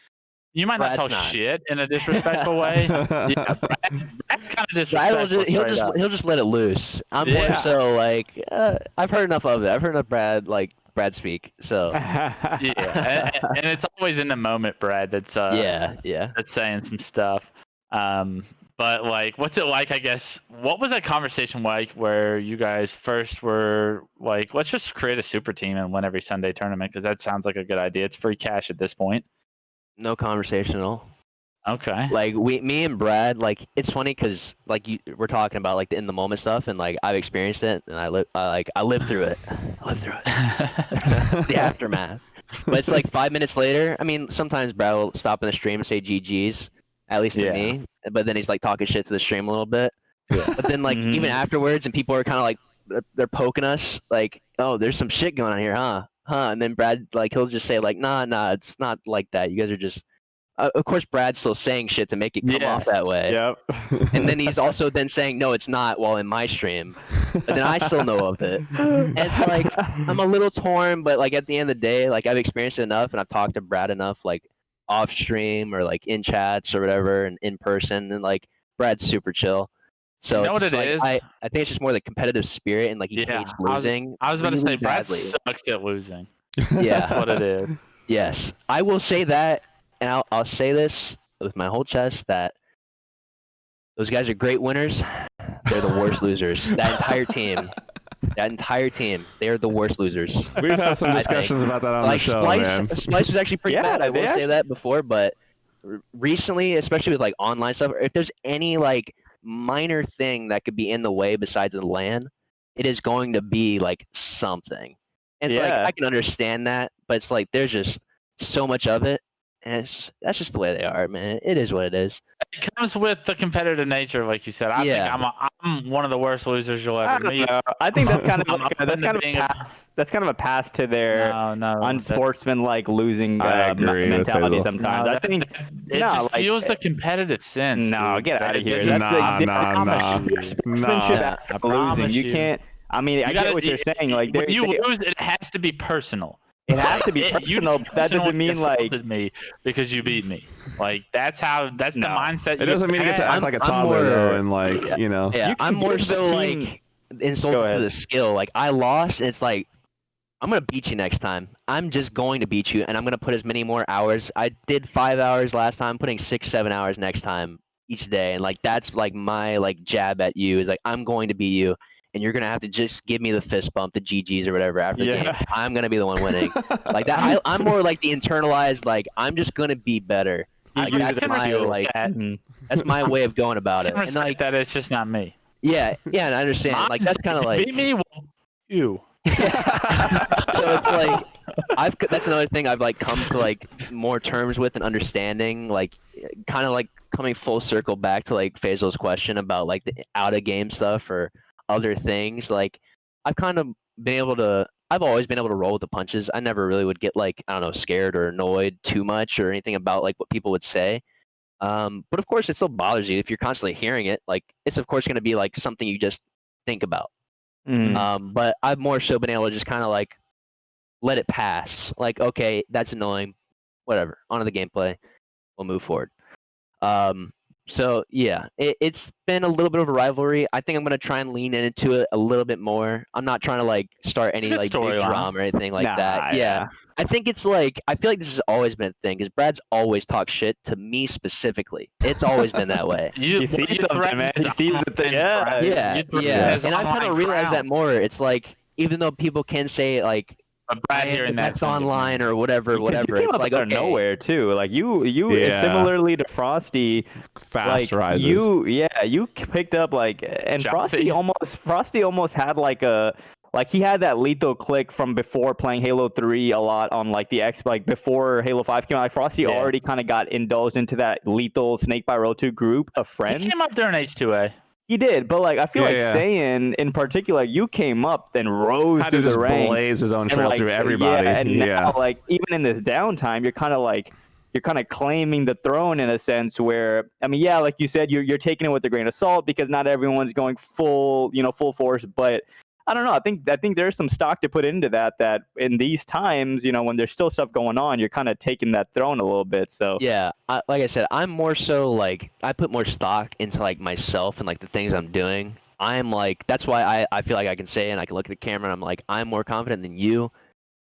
You might not Brad's talk not. shit in a disrespectful way. Yeah, Brad's kind of Brad will disrespectful. he'll just let it loose. I'm more Yeah. so like I've heard enough of it. I've heard enough Brad speak. So Yeah, and it's always in the moment, Brad. That's yeah. that's saying some stuff. But like, what's it like? I guess what was that conversation like where you guys first were like, let's just create a super team and win every Sunday tournament because that sounds like a good idea. It's free cash at this point. No conversation at all. Okay. Like me and Brad, like it's funny because like we're talking about like the in the moment stuff, and like I've experienced it, and I lived through it. I lived through it. The aftermath. But it's like 5 minutes later. I mean, sometimes Brad will stop in the stream and say GGs, at least to me. But then he's like talking shit to the stream a little bit. Yeah. But then like even afterwards, and people are kind of like they're poking us, like, oh, there's some shit going on here, huh? And then Brad, like, he'll just say like, nah, it's not like that. You guys are just. Of course, Brad's still saying shit to make it come off that way. Yep. And then he's also then saying, no, it's not, while in my stream. But then I still know of it. And it's like, I'm a little torn, but like at the end of the day, like I've experienced it enough and I've talked to Brad enough, like off stream or like in chats or whatever and in person. And like Brad's super chill. So You know what it's it like, is? I think it's just more the competitive spirit and like he hates losing. I was about to say, really Brad badly. sucks at losing. Yeah. That's what it is. Yes. I will say that, and I'll say this with my whole chest, that those guys are great winners. They're the worst losers. That entire team, they are the worst losers. We've had some discussions about that on the show, man. Splice was actually pretty bad. I will they say that before, but recently, especially with like online stuff, if there's any like minor thing that could be in the way besides the LAN, it is going to be like something. And it's like I can understand that, but it's like there's just so much of it. And that's just the way they are, man. It is what it is. It comes with the competitive nature, like you said. I think I'm one of the worst losers you'll ever meet. I think that's kind of that's kind of a pass to their unsportsmanlike losing mentality Hazel. sometimes. I think it just feels the competitive sense. No, dude. get out of here. Nah. Losing. You can't. I mean, I get what you're saying. Like, when you lose, it has to be personal. It has to be personal, but that doesn't mean like me because you beat me. Like that's the mindset. It doesn't mean you get to act like a toddler though, and like you know. Yeah, I'm more so like insulted for the skill. Like I lost, and it's like I'm gonna beat you next time. I'm just going to beat you, and I'm gonna put as many more hours. I did 5 hours last time. I'm putting 6-7 hours next time each day, and like that's like my like jab at you is like I'm going to beat you. And you're gonna have to just give me the fist bump, the GGs or whatever after the game. I'm gonna be the one winning. Like that. I'm more like the internalized. Like I'm just gonna be better. Like that's my like. That's my way of going about it. And like that, it's just not me. Yeah, and I understand. Like that's kind of like beat me. Well, you. So it's like that's another thing I've like come to like more terms with and understanding. Like kind of like coming full circle back to like Faisal's question about like the out of game stuff or other things. Like I've always been able to roll with the punches. I never really would get like, I don't know, scared or annoyed too much or anything about like what people would say. But of course it still bothers you if you're constantly hearing it. Like it's of course going to be like something you just think about. But I've more so been able to just kind of like let it pass. Like, okay, that's annoying. Whatever. On to the gameplay. We'll move forward. So yeah, it's been a little bit of a rivalry. I think I'm gonna try and lean into it a little bit more. I'm not trying to like start any Good like big storyline. drama or anything like Nah, that. Yeah. yeah. I think it's like I feel like this has always been a thing because Brad's always talked shit to me specifically. It's always been that way. You see something, threaten man. his He sees the thing. Yeah. Yeah, You threaten yeah. his And I kind online of realize that crown. more. It's like even though people can say like But I Brad am the hearing that's best online or whatever, Because whatever. you came It's up like out of okay, nowhere too. Like you Yeah. similarly to Frosty, Fast like rises. you picked up like, and Chelsea. Frosty almost had like he had that lethal click from before playing Halo 3 a lot on like the X, like before Halo 5 came out. Like Frosty Yeah. already kind of got indulged into that lethal Snake by Roll 2 group of He friends. came up during H2A. He did, but like I feel like Yeah. Saiyan in particular, you came up and rose Had through to just the ranks. blaze his own And, trail like, through everybody. Yeah, and now, like, even in this downtime, you're kind of claiming the throne in a sense where, I mean, yeah, like you said, you're taking it with a grain of salt because not everyone's going full force. But I don't know. I think there's some stock to put into that in these times, when there's still stuff going on, you're kind of taking that throne a little bit. So yeah. Like I said, I'm more so like I put more stock into like myself and like the things I'm doing. I'm like that's why I feel like I can say and I can look at the camera and I'm like I'm more confident than you.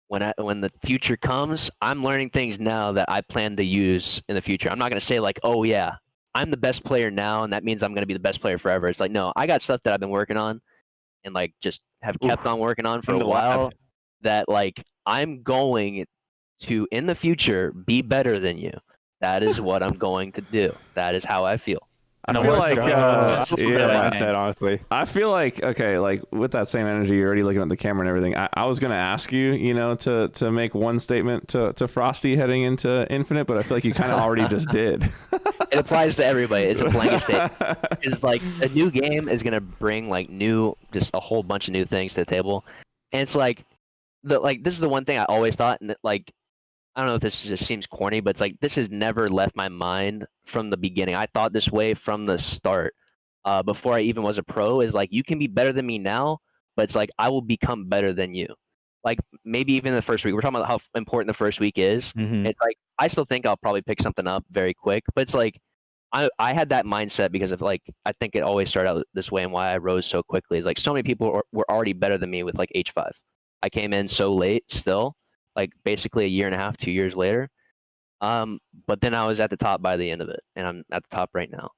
When the future comes, I'm learning things now that I plan to use in the future. I'm not gonna say like, oh yeah, I'm the best player now, and that means I'm gonna be the best player forever. It's like no, I got stuff that I've been working on, and like just have kept on working on for in a the while. lab. That like I'm going to in the future be better than you. That is what I'm going to do. That is how I feel. I No feel words like of I love yeah. that mindset, honestly. I feel like okay, like with that same energy, you're already looking at the camera and everything. I was gonna ask you, to make one statement to Frosty heading into Infinite, but I feel like you kind of already just did. It applies to everybody. It's a blanket statement. It's like a new game is gonna bring like just a whole bunch of new things to the table, and it's like this is the one thing I always thought, and like I don't know if this just seems corny, but it's like this has never left my mind from the beginning. I thought this way from the start, before I even was a pro. Is like you can be better than me now, but it's like I will become better than you. Like maybe even the first week. We're talking about how important the first week is. Mhm. It's like I still think I'll probably pick something up very quick, but it's like I had that mindset because of like I think it always started out this way and why I rose so quickly is like so many people were already better than me with like H5. I came in so late still, like basically a year and a half, 2 years later. But then I was at the top by the end of it, and I'm at the top right now.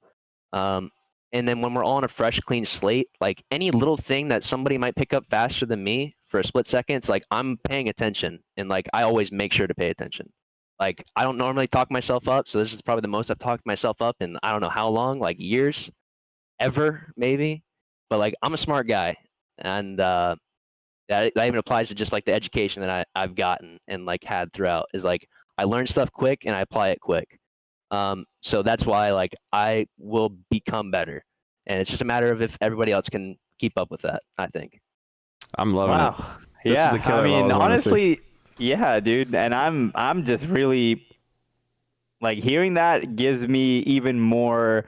And then when we're all on a fresh, clean slate, like any little thing that somebody might pick up faster than me for a split second, it's like I'm paying attention, and like I always make sure to pay attention. Like I don't normally talk myself up, so this is probably the most I've talked myself up in I don't know how long, like years, ever maybe. But like I'm a smart guy, and that even applies to just like the education that I've gotten and like had throughout is like I learn stuff quick and I apply it quick. So that's why like I will become better, and it's just a matter of if everybody else can keep up with that. I think. I'm loving it. Wow. This is Yeah. the killer I I've mean, always wanted to see. honestly, yeah, dude. And I'm just really like hearing that gives me even more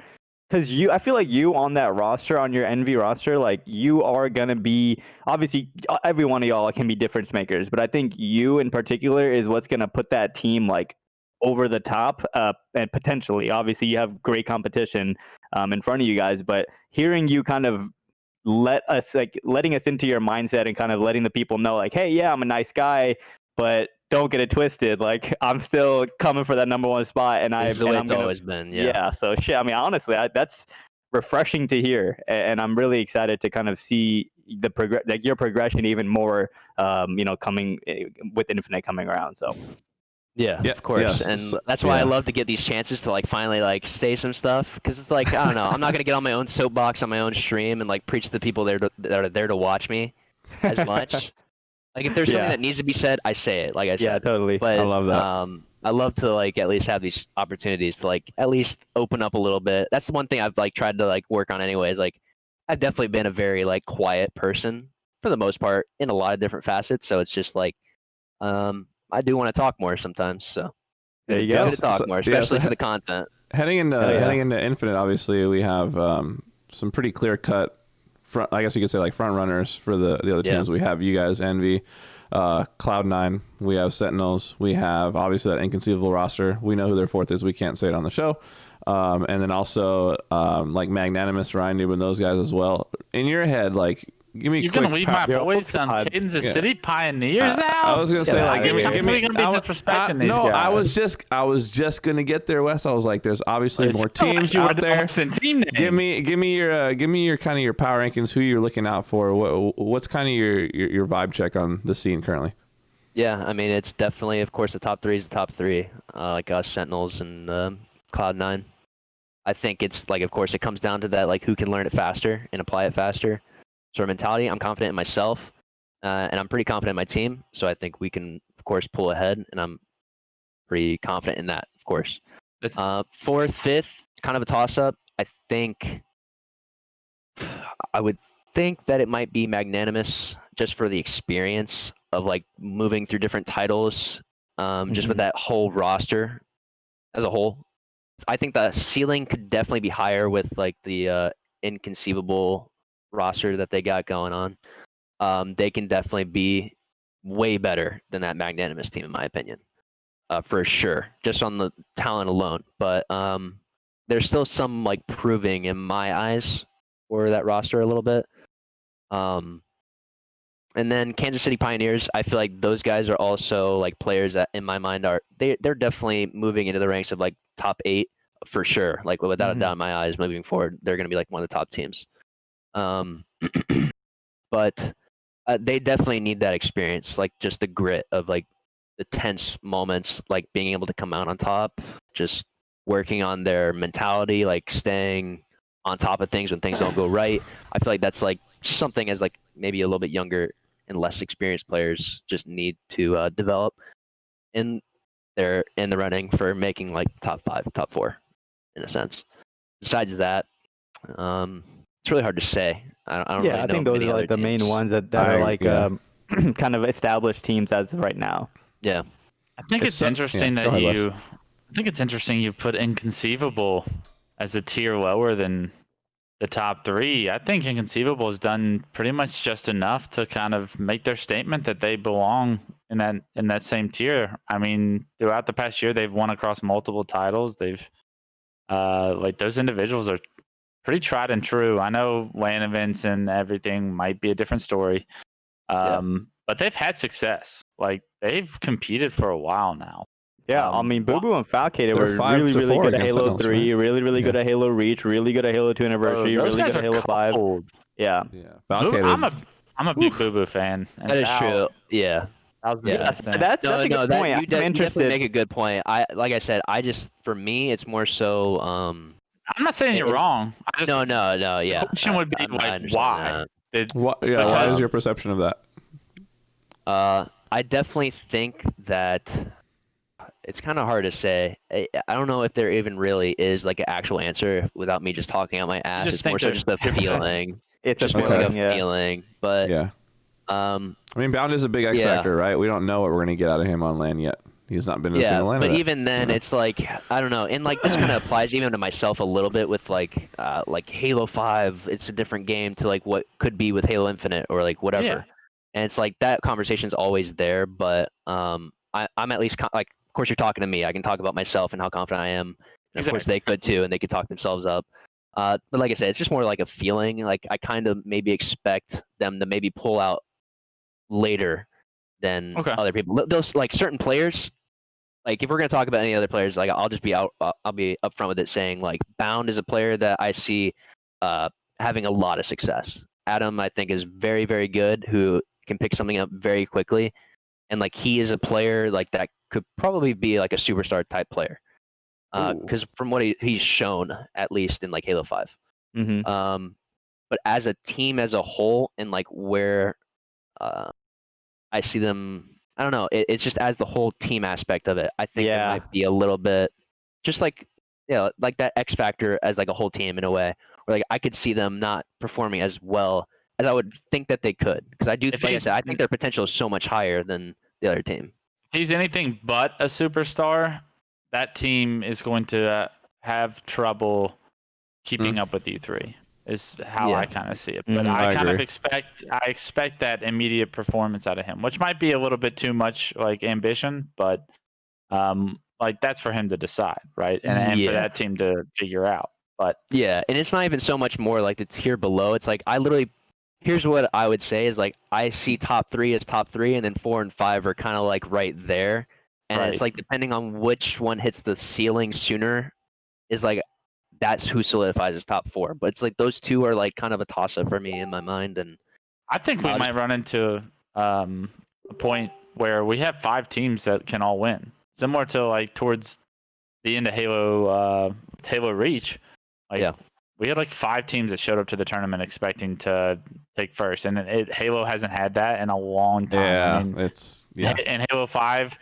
because I feel like you on that roster, on your Envy roster, like you are gonna be obviously every one of y'all can be difference makers, but I think you in particular is what's gonna put that team like over the top, and potentially, obviously, you have great competition in front of you guys, but hearing you kind of letting us into your mindset and kind of letting the people know like, hey, yeah, I'm a nice guy, but don't get it twisted. Like I'm still coming for that number one spot, and This is the way it's always been. Yeah. yeah. So shit. I mean, honestly, that's refreshing to hear, and I'm really excited to kind of see like your progression even more. Coming with Infinite coming around. So Yeah, Yeah, of course, yes, and so- that's why I yeah. love to get these chances to like finally like say some stuff because it's like I don't know, I'm not gonna get on my own soapbox on my own stream and like preach to the people that are there to watch me as much. Like if there's something Yeah. that needs to be said, I say it. Like I said, yeah, totally. but I love that. I love to like at least have these opportunities to like at least open up a little bit. That's the one thing I've like tried to like work on anyways. Like I've definitely been a very like quiet person for the most part in a lot of different facets. So it's just like I do want to talk more sometimes. So There you good go. to talk more, yeah, especially for the content. Heading into Hell yeah. heading into Infinite, obviously we have some pretty clear cut front. I guess you could say like front runners for the other Yeah. teams. We have you guys, Envy, Cloud9. We have Sentinels. We have obviously that inconceivable roster. We know who their fourth is. We can't say it on the show. and then also like Magnanimous, Ryan Noob, and those guys as well. In your head, like, give me You're quick. gonna leave my Yo, boys on God. Kansas Yeah. City Pioneers I out? was gonna Get say, outta like, here. give me. You're gonna be disrespecting these no, guys. I was just gonna get there, Wes. I was like, there's obviously It more sounded like teams you were out there. announcing team names. Give me your kind of your power rankings. Who you're looking out for? What's kind of your vibe check on the scene currently? Yeah, I mean, it's definitely, of course, the top three is the top three, like us, Sentinels, and Cloud9. I think it's like, of course, it comes down to that, like, who can learn it faster and apply it faster. Sort of mentality. I'm confident in myself, and I'm pretty confident in my team. So I think we can, of course, pull ahead, and I'm pretty confident in that, of course. Fourth, fifth, kind of a toss-up. I would think that it might be Magnanimous just for the experience of like moving through different titles, just with that whole roster as a whole. I think the ceiling could definitely be higher with like the inconceivable roster that they got going on. They can definitely be way better than that Magnanimous team, in my opinion, for sure, just on the talent alone. But there's still some like proving in my eyes for that roster a little bit. And then Kansas City Pioneers, I feel like those guys are also like players that in my mind they're definitely moving into the ranks of like top 8 for sure. Like without a doubt in my eyes, moving forward, they're going to be like one of the top teams. But they definitely need that experience, like just the grit of like the tense moments, like being able to come out on top, just working on their mentality, like staying on top of things when things don't go right. I feel like that's like just something as like maybe a little bit younger and less experienced players just need to develop, and they're in the running for making like top 5, top 4 in a sense. Besides that, it's really hard to say. I don't really know I think those many are other like the main teams. ones that are like yeah. kind of established teams as of right now. Yeah. I think it's interesting go that ahead, Wes. I think it's interesting you put Inconceivable as a tier lower than the top 3. I think Inconceivable has done pretty much just enough to kind of make their statement that they belong in that same tier. I mean, throughout the past year, they've won across multiple titles. They've like those individuals are pretty tried and true. I know LAN events and everything might be a different story, but they've had success. Like they've competed for a while now. Yeah, I mean, Boo Boo and Falcated They're were 5 really, to really 4 good at against Halo Sentinels, 3, right? really good at Halo Reach, really good at Halo 2 Anniversary, Those really guys good at are Halo 5. cold. Yeah. I'm a big Boo Boo fan. And That is true. Yeah. That was the Yeah. best thing. That's a good point. You I'm definitely interested. make a good point. Like I said, for me, it's more so. I'm not saying you're wrong. I just No, yeah. The question would be I like, understand why? Why is your perception of that? I definitely think that it's kind of hard to say. I don't know if there even really is like an actual answer without me just talking out my ass. It's more so just a feeling. It's just a more like feeling, a feeling. But Yeah. I mean, Bound is a big X factor, right? We don't know what we're going to get out of him on LAN yet. He's not been in a single LAN but event, even then, it's like I don't know, and like this kind of applies even to myself a little bit with like Halo 5. It's a different game to like what could be with Halo Infinite or like whatever. Yeah. And it's like that conversation's always there, but I'm at least like, of course, you're talking to me. I can talk about myself and how confident I am, and of course they could too, and they could talk themselves up. But like I said, it's just more like a feeling. Like I kind of maybe expect them to maybe pull out later than other people. Those like certain players. Like if we're gonna talk about any other players, like I'll just be I'll be upfront with it, saying like Bound is a player that I see having a lot of success. Adam, I think, is very, very good, who can pick something up very quickly, and like he is a player like that could probably be like a superstar type player, because from what he's shown, at least in like Halo 5. But as a team as a whole, and like where I see them. I don't know. It's just as the whole team aspect of it. I think it might be a little bit just like like that X factor as like a whole team in a way. Where like I could see them not performing as well as I would think that they could, because I do. Like I said, I think their potential is so much higher than the other team. If he's anything but a superstar, that team is going to have trouble keeping up with U3. Is how I kind of see it. But I kind of expect that immediate performance out of him, which might be a little bit too much like ambition, but like that's for him to decide, right? And for that team to figure out. But yeah, and it's not even so much more like the tier below. It's like here's what I would say is like I see top 3 as top 3, and then 4 and 5 are kind of like right there. And it's like depending on which one hits the ceiling sooner, is like that's who solidifies as top 4. But it's like those two are like kind of a toss up for me in my mind. And I think we might run into a point where we have 5 teams that can all win, similar to like towards the end of Halo Reach. Like, we had like 5 teams that showed up to the tournament expecting to take first, and Halo hasn't had that in a long time. Yeah, I mean, it's in Halo 5,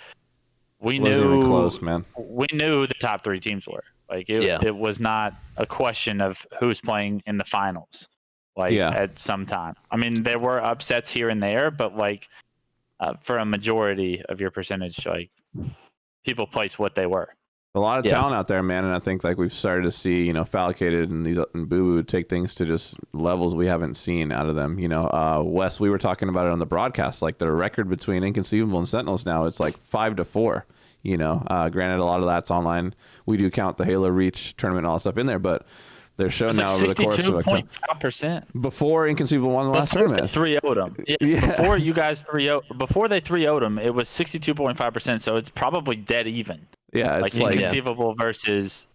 we wasn't knew even close, man. We knew who the top 3 teams were. Like it was not a question of who's playing in the finals. Like at some time, I mean, there were upsets here and there, but like for a majority of your percentage, like people placed what they were. A lot of talent out there, man, and I think like we've started to see, you know, Falcated and Boo Boo take things to just levels we haven't seen out of them. You know, Wes, we were talking about it on the broadcast, like the record between Inconceivable and Sentinels now, it's like 5-4. You know, granted, a lot of that's online. We do count the Halo Reach tournament and all that stuff in there, but they're showing now over the course of 62.5% before Inconceivable won the last tournament. 3-0'd them. Yes, before you guys 3-0, before they 3-0'd them, it was 62.5%. So it's probably dead even. Yeah, it's like Inconceivable versus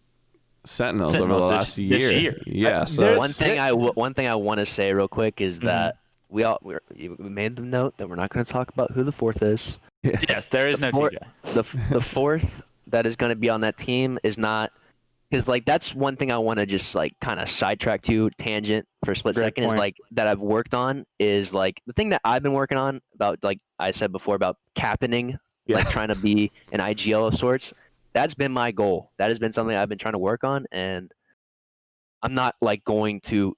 Sentinels over the last year. Yeah. So one thing I want to say real quick is that we made the note that we're not going to talk about who the 4th is. Yes, there is no TJ. The 4th that is going to be on that team is not, because like that's one thing I want to just like kind of sidetrack to tangent for a split second is like that I've worked on is like the thing that I've been working on about, like I said before, about captaining, like trying to be an IGL of sorts. That's been my goal. That has been something I've been trying to work on, and I'm not like going to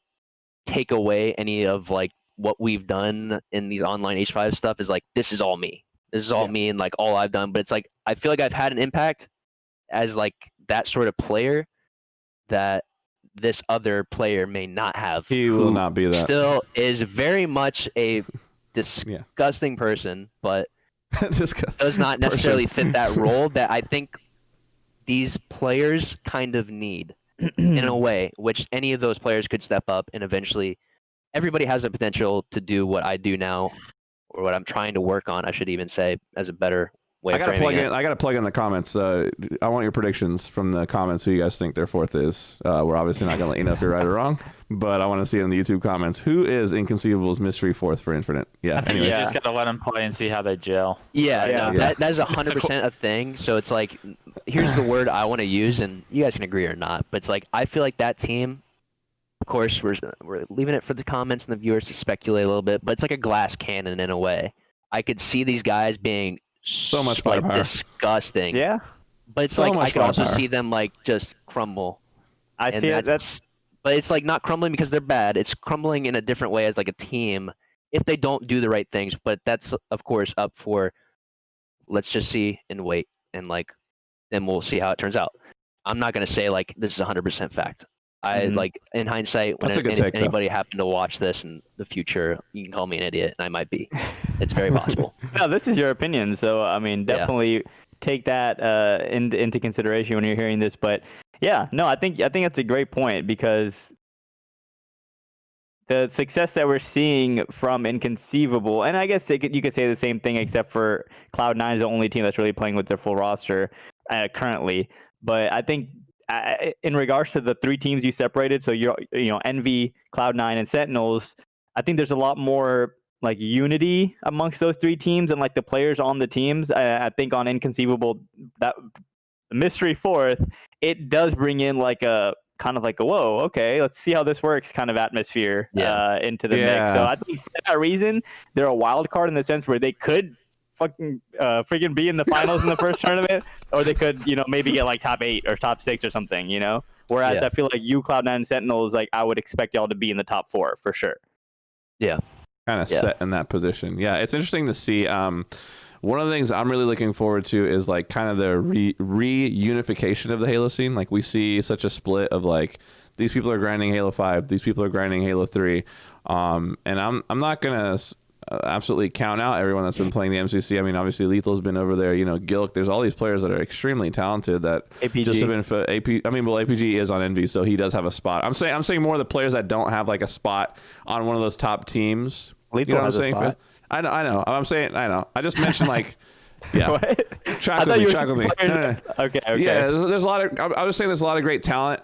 take away any of like what we've done in these online H5 stuff. Is like this is all me. This is all me and like all I've done. But it's like I feel like I've had an impact as like that sort of player that this other player may not have. He will not be that. Still is very much a disgusting person, but does not necessarily fit that role that I think these players kind of need in a way, which any of those players could step up and eventually everybody has the potential to do what I do now, or what I'm trying to work on, I should even say, as a better way of framing it. I got to plug in the comments. I want your predictions from the comments who you guys think their 4th is. We're obviously not going to let you know if you're right or wrong, but I want to see it in the YouTube comments. Who is Inconceivable's mystery 4th for Infinite? Yeah, anyways. You just got to let them play and see how they gel. That is 100% a thing. So it's like, here's the word I want to use, and you guys can agree or not, but it's like, I feel like that team, of course, we're leaving it for the comments and the viewers to speculate a little bit, but it's like a glass cannon in a way. I could see these guys being so much firepower. Disgusting. Yeah. But it's like I could also see them like just crumble. I see that's but it's like not crumbling because they're bad. It's crumbling in a different way as like a team if they don't do the right things. But that's of course up for let's just see and wait, and like then we'll see how it turns out. I'm not gonna say like this is 100% fact. I like in hindsight, when anybody happened to watch this in the future, you can call me an idiot, and I might be. It's very possible. No, this is your opinion, so I mean, definitely take that into consideration when you're hearing this. But yeah, no, I think that's a great point, because the success that we're seeing from Inconceivable, and I guess you could say the same thing, except for Cloud9 is the only team that's really playing with their full roster currently. But I think in regards to the 3 teams you separated, so you know Envy, Cloud9, and Sentinels, I think there's a lot more like unity amongst those 3 teams and like the players on the teams. I think on Inconceivable, that mystery 4th, it does bring in like a kind of like a whoa, okay, let's see how this works kind of atmosphere into the mix. So I think for that reason, they're a wild card in the sense where they could freaking be in the finals in the first tournament, or they could, you know, maybe get like top 8 or top 6 or something, you know. Whereas I feel like you, Cloud9, and Sentinels, like I would expect y'all to be in the top 4 for sure. Yeah, kind of set in that position. Yeah, it's interesting to see. One of the things I'm really looking forward to is like kind of the reunification of the Halo scene. Like we see such a split of like these people are grinding Halo 5, these people are grinding Halo 3, and I'm not gonna absolutely count out everyone that's been playing the MCC. I mean, obviously Lethal's been over there. Gilk. There's all these players that are extremely talented that APG. just have been APG is on Envy, so he does have a spot. I'm saying more of the players that don't have like a spot on one of those top teams. Lethal You know what I'm has a saying? spot. I know. I'm saying I know. I just mentioned like. Yeah. What? Track with me. No. Okay. Yeah, there's a lot of. I was saying there's a lot of great talent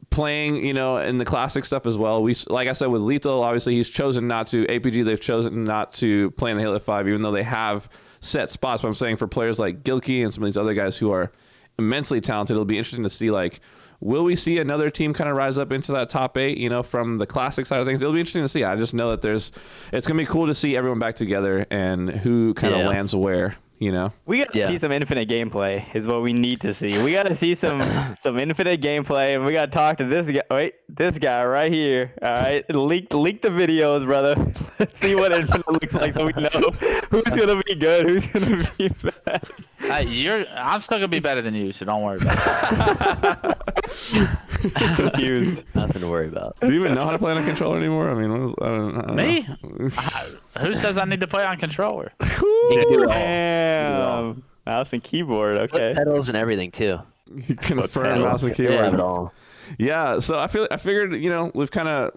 playing, in the classic stuff as well. Like I said, with Lethal, obviously he's chosen not to. APG, they've chosen not to play in the Halo 5, even though they have set spots. But I'm saying for players like Gilkey and some of these other guys who are immensely talented, it'll be interesting to see like. Will we see another team kind of rise up into that top 8, from the classic side of things? It'll be interesting to see. I just know that it's going to be cool to see everyone back together and who kind of lands where, We got to see some infinite gameplay is what we need to see. We got to see some infinite gameplay, and we got to talk to this guy. Wait, this guy right here. All right, leak the videos, brother. Let's see what infinite looks like, so we know who's gonna be good, who's gonna be bad. I'm still gonna be better than you, so don't worry about Confused. Nothing to worry about. Do you even know how to play on a controller anymore? I mean, I don't Me? know. Who says I need to play on controller? Damn. Mouse and keyboard. Okay. Pedals and everything too. You confirm mouse and Yeah, keyboard. it all. Yeah, so I figured, we've kind of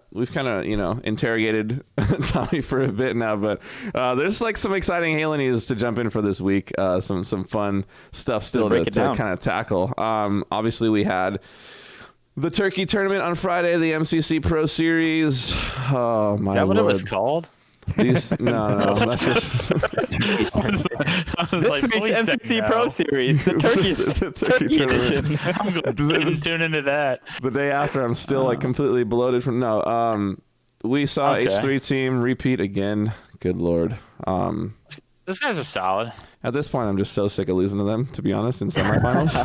interrogated Tommy for a bit now, but there's like some exciting Halo news to jump in for this week. Some fun stuff still to kind of tackle. Obviously we had the Turkey tournament on Friday, the MCC Pro Series. Oh my Is that what lord! it was called? No, that's just I was This like, week's please say MCC no. Pro Series, the Turkey, the Turkey tournament. edition. I'm going to tune into that. The day after, I'm still like completely bloated from we saw Okay. H3 team repeat again. Good lord. Those guys are solid. At this point, I'm just so sick of losing to them, to be honest, in semifinals.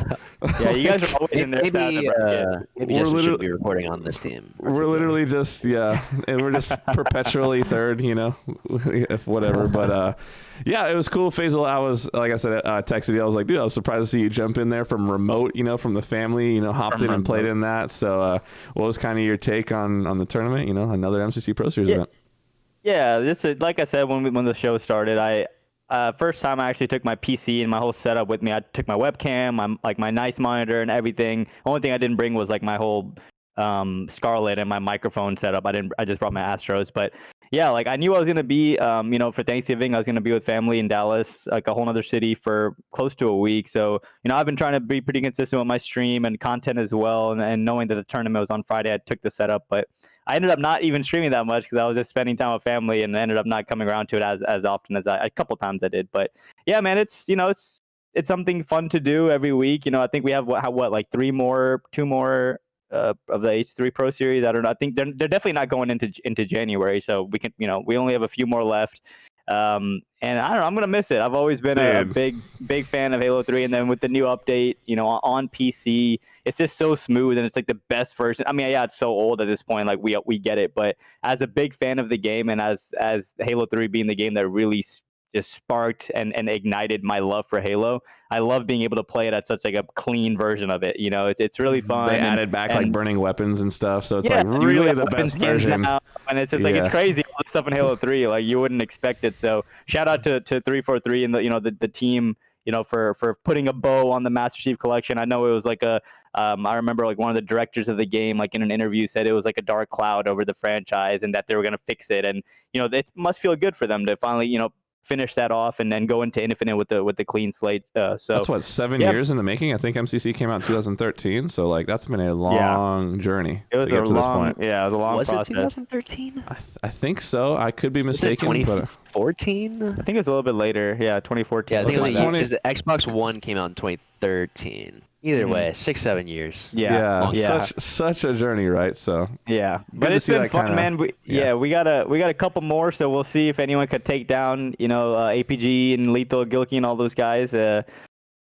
Yeah, you guys are always in there. Maybe We're Justin literally- should be reporting on this team. We're literally just, and we're just perpetually third, if whatever. But yeah, it was cool. Faisal, I was, like I said, texted you. I was like, dude, I was surprised to see you jump in there from remote, from the family, hopped in and played in that. So what was kind of your take on the tournament? Another MCC Pro Series event. Yeah, this is like I said when the show started. First time I actually took my PC and my whole setup with me. I took my webcam, my nice monitor and everything. Only thing I didn't bring was like my whole Scarlett and my microphone setup. I just brought my Astros. But yeah, like I knew I was gonna be for Thanksgiving I was gonna be with family in Dallas, like a whole other city for close to a week. So I've been trying to be pretty consistent with my stream and content as well. And knowing that the tournament was on Friday, I took the setup, but I ended up not even streaming that much because I was just spending time with family and ended up not coming around to it as often as a couple times I did. But yeah, man, it's it's something fun to do every week. I think we have like two more of the H3 Pro Series. I don't know. I think they're definitely not going into January, so we can we only have a few more left. And I don't know. I'm gonna miss it. I've always been a big fan of Halo 3, and then with the new update, on PC, it's just so smooth and it's like the best version. I mean, yeah, it's so old at this point. Like we get it, but as a big fan of the game and as Halo 3 being the game that really just sparked and ignited my love for Halo, I love being able to play it at such like a clean version of it. It's really fun. They added back like burning weapons and stuff, so it's yeah, like really the best version. Now, and it's just like it's crazy all this stuff in Halo 3. Like you wouldn't expect it. So shout out to 343 and the team, for putting a bow on the Master Chief Collection. I know it was like I remember like one of the directors of the game, like in an interview, said it was like a dark cloud over the franchise and that they were gonna fix it. And it must feel good for them to finally finish that off and then go into Infinite with the clean slate. So that's what 7 years in the making. I think MCC came out in 2013, so like that's been a long journey to get to this point. Yeah, it was a long process. Was it 2013? I think so. I could be mistaken. Was it but 2014? I think it was a little bit later. Yeah, 2014. Yeah, I think it was 20 because the Xbox One came out in 2013. Either way, 6-7 years. Yeah. Such a journey, right? So yeah, good but to it's see been that fun, kinda- man. We got a couple more, so we'll see if anyone could take down APG and Lethal, Gilkey, and all those guys. We're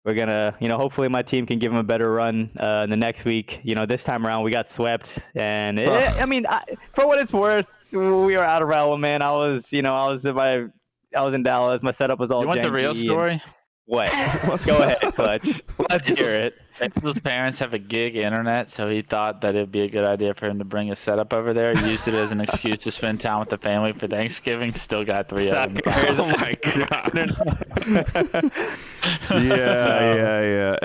gonna hopefully my team can give them a better run in the next week. This time around we got swept, and I mean, for what it's worth, we were out of realm, man. I was in Dallas. My setup was all. You want the real janky story? What? Go ahead, Clutch. Let's hear it. Angel's parents have a gig internet, so he thought that it'd be a good idea for him to bring a setup over there. He used it as an excuse to spend time with the family for Thanksgiving. Still got 3 of them. Oh my god. Yeah.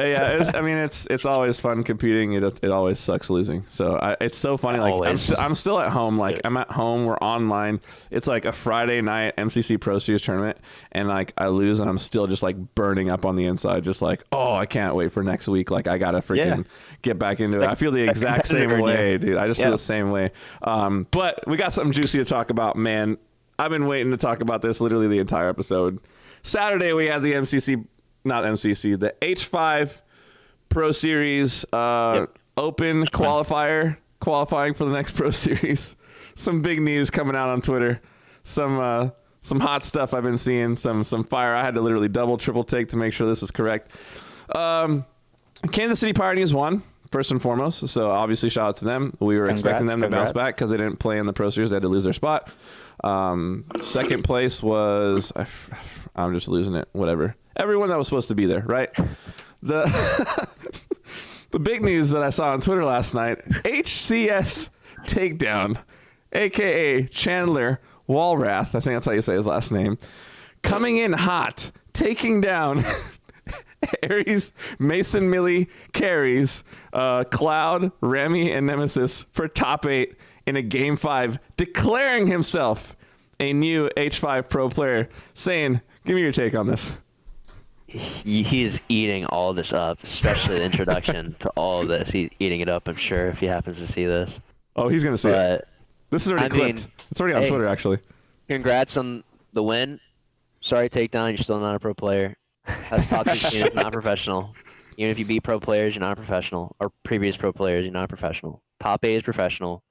I mean, it's always fun competing. It always sucks losing. So it's so funny. Like I'm still at home. Like I'm at home. We're online. It's like a Friday night MCC Pro Series tournament, and like I lose, and I'm still just like burning up on the inside. Just like, oh, I can't wait for next week. Like I gotta freaking get back into it. I feel the exact same way, dude. I just feel the same way. But we got something juicy to talk about, man. I've been waiting to talk about this literally the entire episode. Saturday we had the the H5 Pro Series Open qualifying for the next Pro Series. Some big news coming out on Twitter. Some hot stuff I've been seeing. Some fire. I had to literally double, triple take to make sure this was correct. Kansas City Pioneers won, first and foremost. So obviously shout out to them. We were expecting them to bounce back because they didn't play in the Pro Series. They had to lose their spot. Second place was, I'm just losing it. Whatever. Everyone that was supposed to be there, right? The big news that I saw on Twitter last night, HCS Takedown, aka Chandler Walrath, I think that's how you say his last name, coming in hot, taking down Aries, Mason, Millie, Carries, Cloud, Remy, and Nemesis for top 8 in a Game 5, declaring himself a new H5 Pro player. Saiyan, give me your take on this. He is eating all this up, especially the introduction to all of this. He's eating it up, I'm sure, if he happens to see this. Oh, he's going to see it. This is already clipped. It's already on Twitter, actually. Congrats on the win. Sorry, Takedown, you're still not a pro player. That's toxic. It's not professional. Even if you beat pro players, you're not a professional. Or previous pro players, you're not a professional. Top 8 is professional.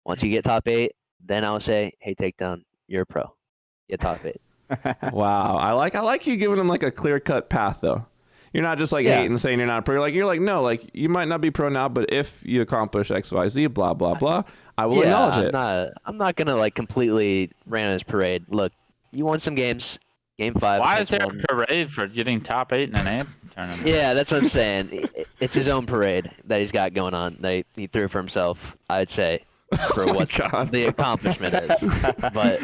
Once you get top 8, then I would say, hey, Takedown, you're a pro. Get top 8. Wow, I like you giving him like a clear cut path though. You're not just like hating, saying you're not a pro. You're like no, like you might not be pro now, but if you accomplish X, Y, Z, blah blah blah, I will acknowledge it. I'm not gonna like completely rain on his parade. Look, you won some games. Game 5. Why is there a parade for getting top 8 in an AMP tournament? Yeah, that's what I'm saying. It's his own parade that he's got going on. That he threw for himself, I'd say, for what the accomplishment is. But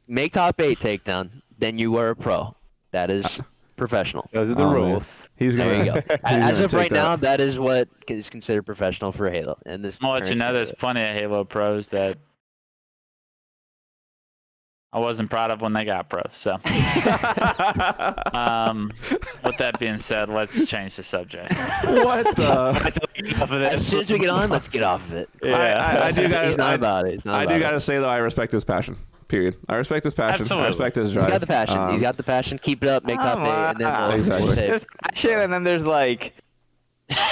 make top 8 Takedown, then you were a pro. That is professional. Those are the rules. He's gonna, there you go. As of right now, that is what is considered professional for Halo. And this. I'll let you know there's plenty of Halo pros that I wasn't proud of when they got pro. So, with that being said, let's change the subject. What the? As soon as we get on, let's get off of it. Yeah, I do gotta. He's not about it. I do gotta say though, I respect his passion. Period. I respect his passion. Absolutely. I respect his drive. He's got the passion. He's got the passion. Keep it up. Make top 8, and then we'll There's passion, and then there's like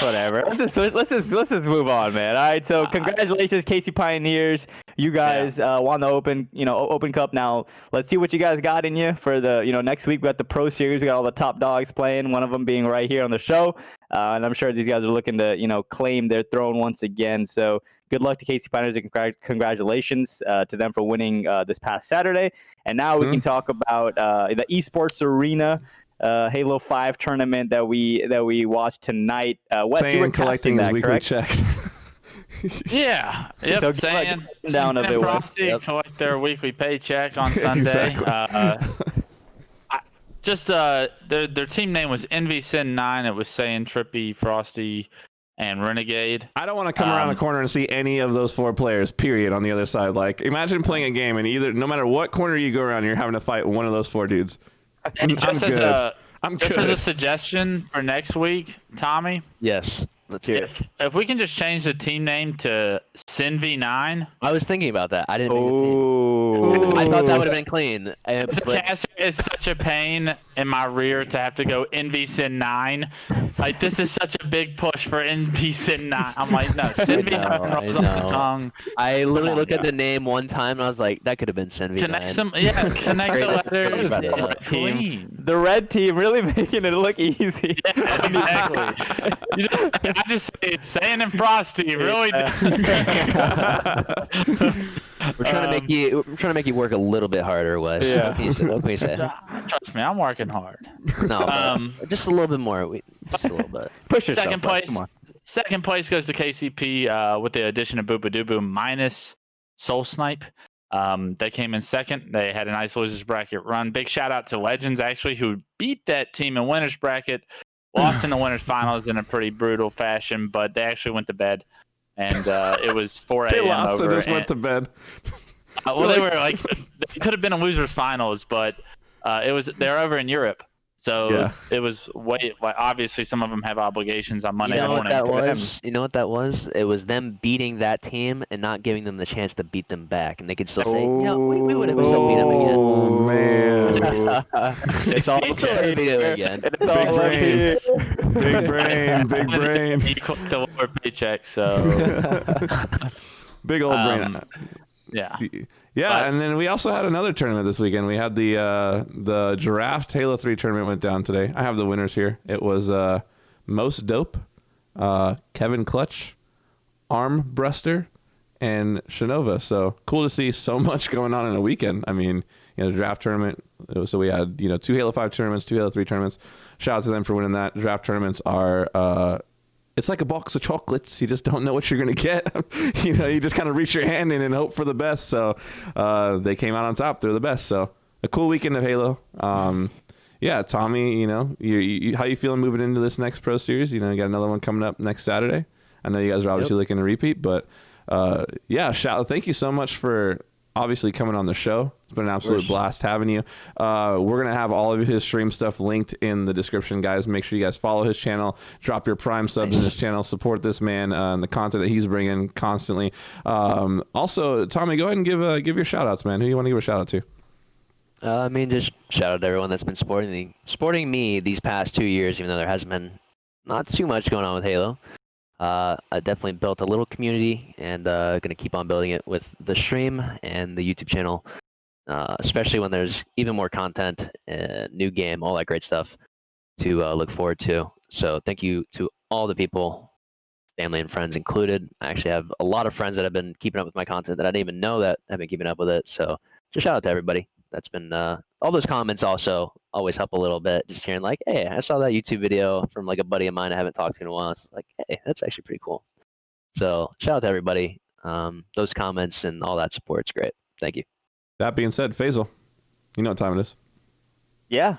whatever. Let's just move on, man. All right. So congratulations, KC Pioneers. You guys won the Open Cup. Now let's see what you guys got in you for the next week. We got the Pro Series. We got all the top dogs playing. One of them being right here on the show, and I'm sure these guys are looking to claim their throne once again. So good luck to KC Pioneers and congratulations to them for winning this past Saturday. And now we can talk about the esports arena. Halo 5 tournament that we watched tonight. Wes, you were collecting his weekly correct? check. Yeah. Yep. So Saying down of it. Frosty collect their weekly paycheck on Sunday. Exactly. Their team name was Envy Sin 9. It was Saiyan, Trippy, Frosty, and Renegade. I don't want to come around the corner and see any of those 4 players, period, on the other side. Like, imagine playing a game and no matter what corner you go around, you're having to fight one of those 4 dudes. And just as a suggestion for next week, Tommy. Yes. Let's hear it. If we can just change the team name to SinV9. I was thinking about that. I didn't make the team. I thought that would have been clean. It's such a pain in my rear to have to go NVSin9. Like, this is such a big push for NVSin9. I'm like, no, SinV9 rolls off the tongue. I literally looked at the name one time and I was like, that could have been SinV9. Connect the letters. It's clean. The red team really making it look easy. Yeah, exactly. I just say it's Saiyan and Frosty. Really. We're trying to make you work a little bit harder, Wes. Yeah. What can you say? Trust me, I'm working hard. No, just a little bit more. Just a little bit. Push yourself. Second Wes, place. Come on. Second place goes to KCP with the addition of Boopadoo minus Soul Snipe. They came in second. They had a nice losers bracket run. Big shout out to Legends, actually, who beat that team in winners bracket. Lost in the winners finals in a pretty brutal fashion, but they actually went to bed. And it was 4 a.m. They lost over. and just went to bed. Well, they were like, they could have been a losers finals, but they're over in Europe. So Yeah. it was obviously some of them have obligations on Monday You know morning. what that was? You know what that was? It was them beating that team and not giving them the chance to beat them back, and they could still say, we would have still beat them again. Oh man. It's all Beat them again. It's all brains. Big brain, big brain. You collect the lower paycheck, so Big old brain. yeah. Yeah, But- and then we also had another tournament this weekend. We had the Giraffe Halo 3 tournament went down today. I have the winners here. It was Most Dope, Kevin Clutch, Arm Bruster, and Shinova. So cool to see so much going on in a weekend. I mean, the draft tournament. So we had 2 Halo 5 tournaments, 2 Halo 3 tournaments. Shout out to them for winning that. Draft tournaments are it's like a box of chocolates. You just don't know what you're going to get. You just kind of reach your hand in and hope for the best. So they came out on top. They're the best. So a cool weekend of Halo. Yeah, Tommy, you how you feeling moving into this next Pro Series? You got another one coming up next Saturday. I know you guys are obviously looking to repeat, but yeah, thank you so much for obviously coming on the show. It's been an absolute blast having you. We're going to have all of his stream stuff linked in the description, guys. Make sure you guys follow his channel, drop your Prime subs in his channel, support this man and the content that he's bringing constantly. Also, Tommy, go ahead and give your shout outs, man. Who do you want to give a shout out to? I mean, just shout out to everyone that's been supporting me these past 2 years, even though there hasn't been not too much going on with Halo. I definitely built a little community, and going to keep on building it with the stream and the YouTube channel, especially when there's even more content, new game, all that great stuff to look forward to. So thank you to all the people, family and friends included. I actually have a lot of friends that have been keeping up with my content that I didn't even know that have been keeping up with it. So just shout out to everybody. That's been all those comments also always help a little bit. Just hearing like, hey, I saw that YouTube video from like a buddy of mine I haven't talked to in a while. It's like, hey, that's actually pretty cool. So shout out to everybody. Those comments and all that support is great. Thank you. That being said, Faisal, you know what time it is. Yeah.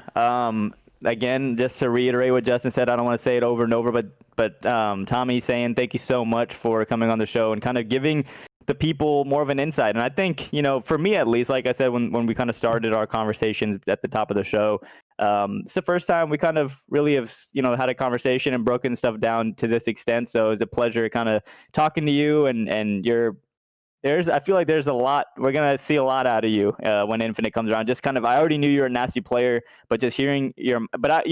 Again, just to reiterate what Justin said, I don't want to say it over and over, but Tommy saying thank you so much for coming on the show and kind of giving the people more of an insight. And I think, for me at least, like I said, when we kind of started our conversations at the top of the show, it's the first time we kind of really have, had a conversation and broken stuff down to this extent. So it's a pleasure kind of talking to you and I feel like there's a lot, we're going to see a lot out of you when Infinite comes around. Just kind of, I already knew you're a nasty player, but just hearing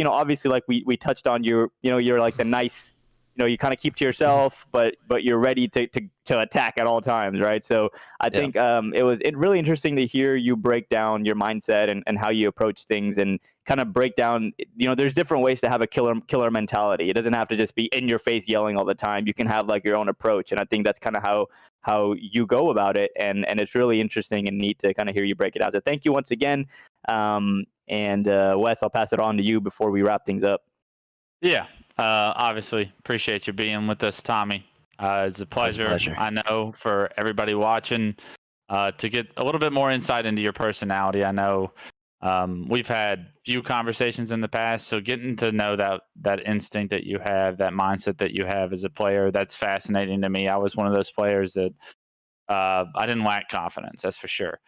obviously like we touched on you're like the nice, you kind of keep to yourself, but you're ready to attack at all times, right? So I think it was really interesting to hear you break down your mindset and how you approach things and kind of break down, there's different ways to have a killer mentality. It doesn't have to just be in your face yelling all the time. You can have like your own approach. And I think that's kind of how you go about it. And it's really interesting and neat to kind of hear you break it out. So thank you once again. And Wes, I'll pass it on to you before we wrap things up. Yeah. Obviously, appreciate you being with us, Tommy. It's a pleasure. I know for everybody watching to get a little bit more insight into your personality. I know we've had few conversations in the past, so getting to know that instinct that you have, that mindset that you have as a player, that's fascinating to me. I was one of those players that I didn't lack confidence, that's for sure.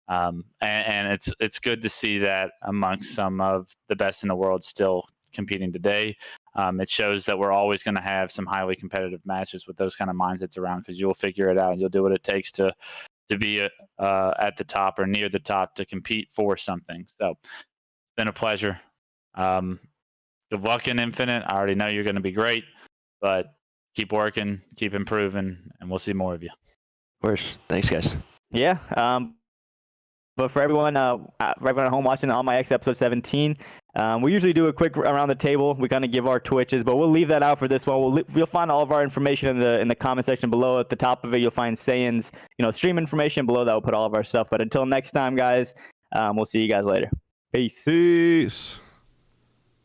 And it's good to see that amongst some of the best in the world still competing today. It shows that we're always going to have some highly competitive matches with those kind of mindsets around, because you'll figure it out and you'll do what it takes to be at the top or near the top to compete for something. So it's been a pleasure. Good luck in Infinite. I already know you're going to be great, but keep working, keep improving, and we'll see more of you. Of course. Thanks, guys. Yeah. But for everyone at home watching On My X episode 17, we usually do a quick around the table. We kind of give our Twitches, but we'll leave that out for this one. You'll find all of our information in the comment section below. At the top of it, you'll find Saiyan's stream information below. That will put all of our stuff. But until next time, guys, we'll see you guys later. Peace. Peace.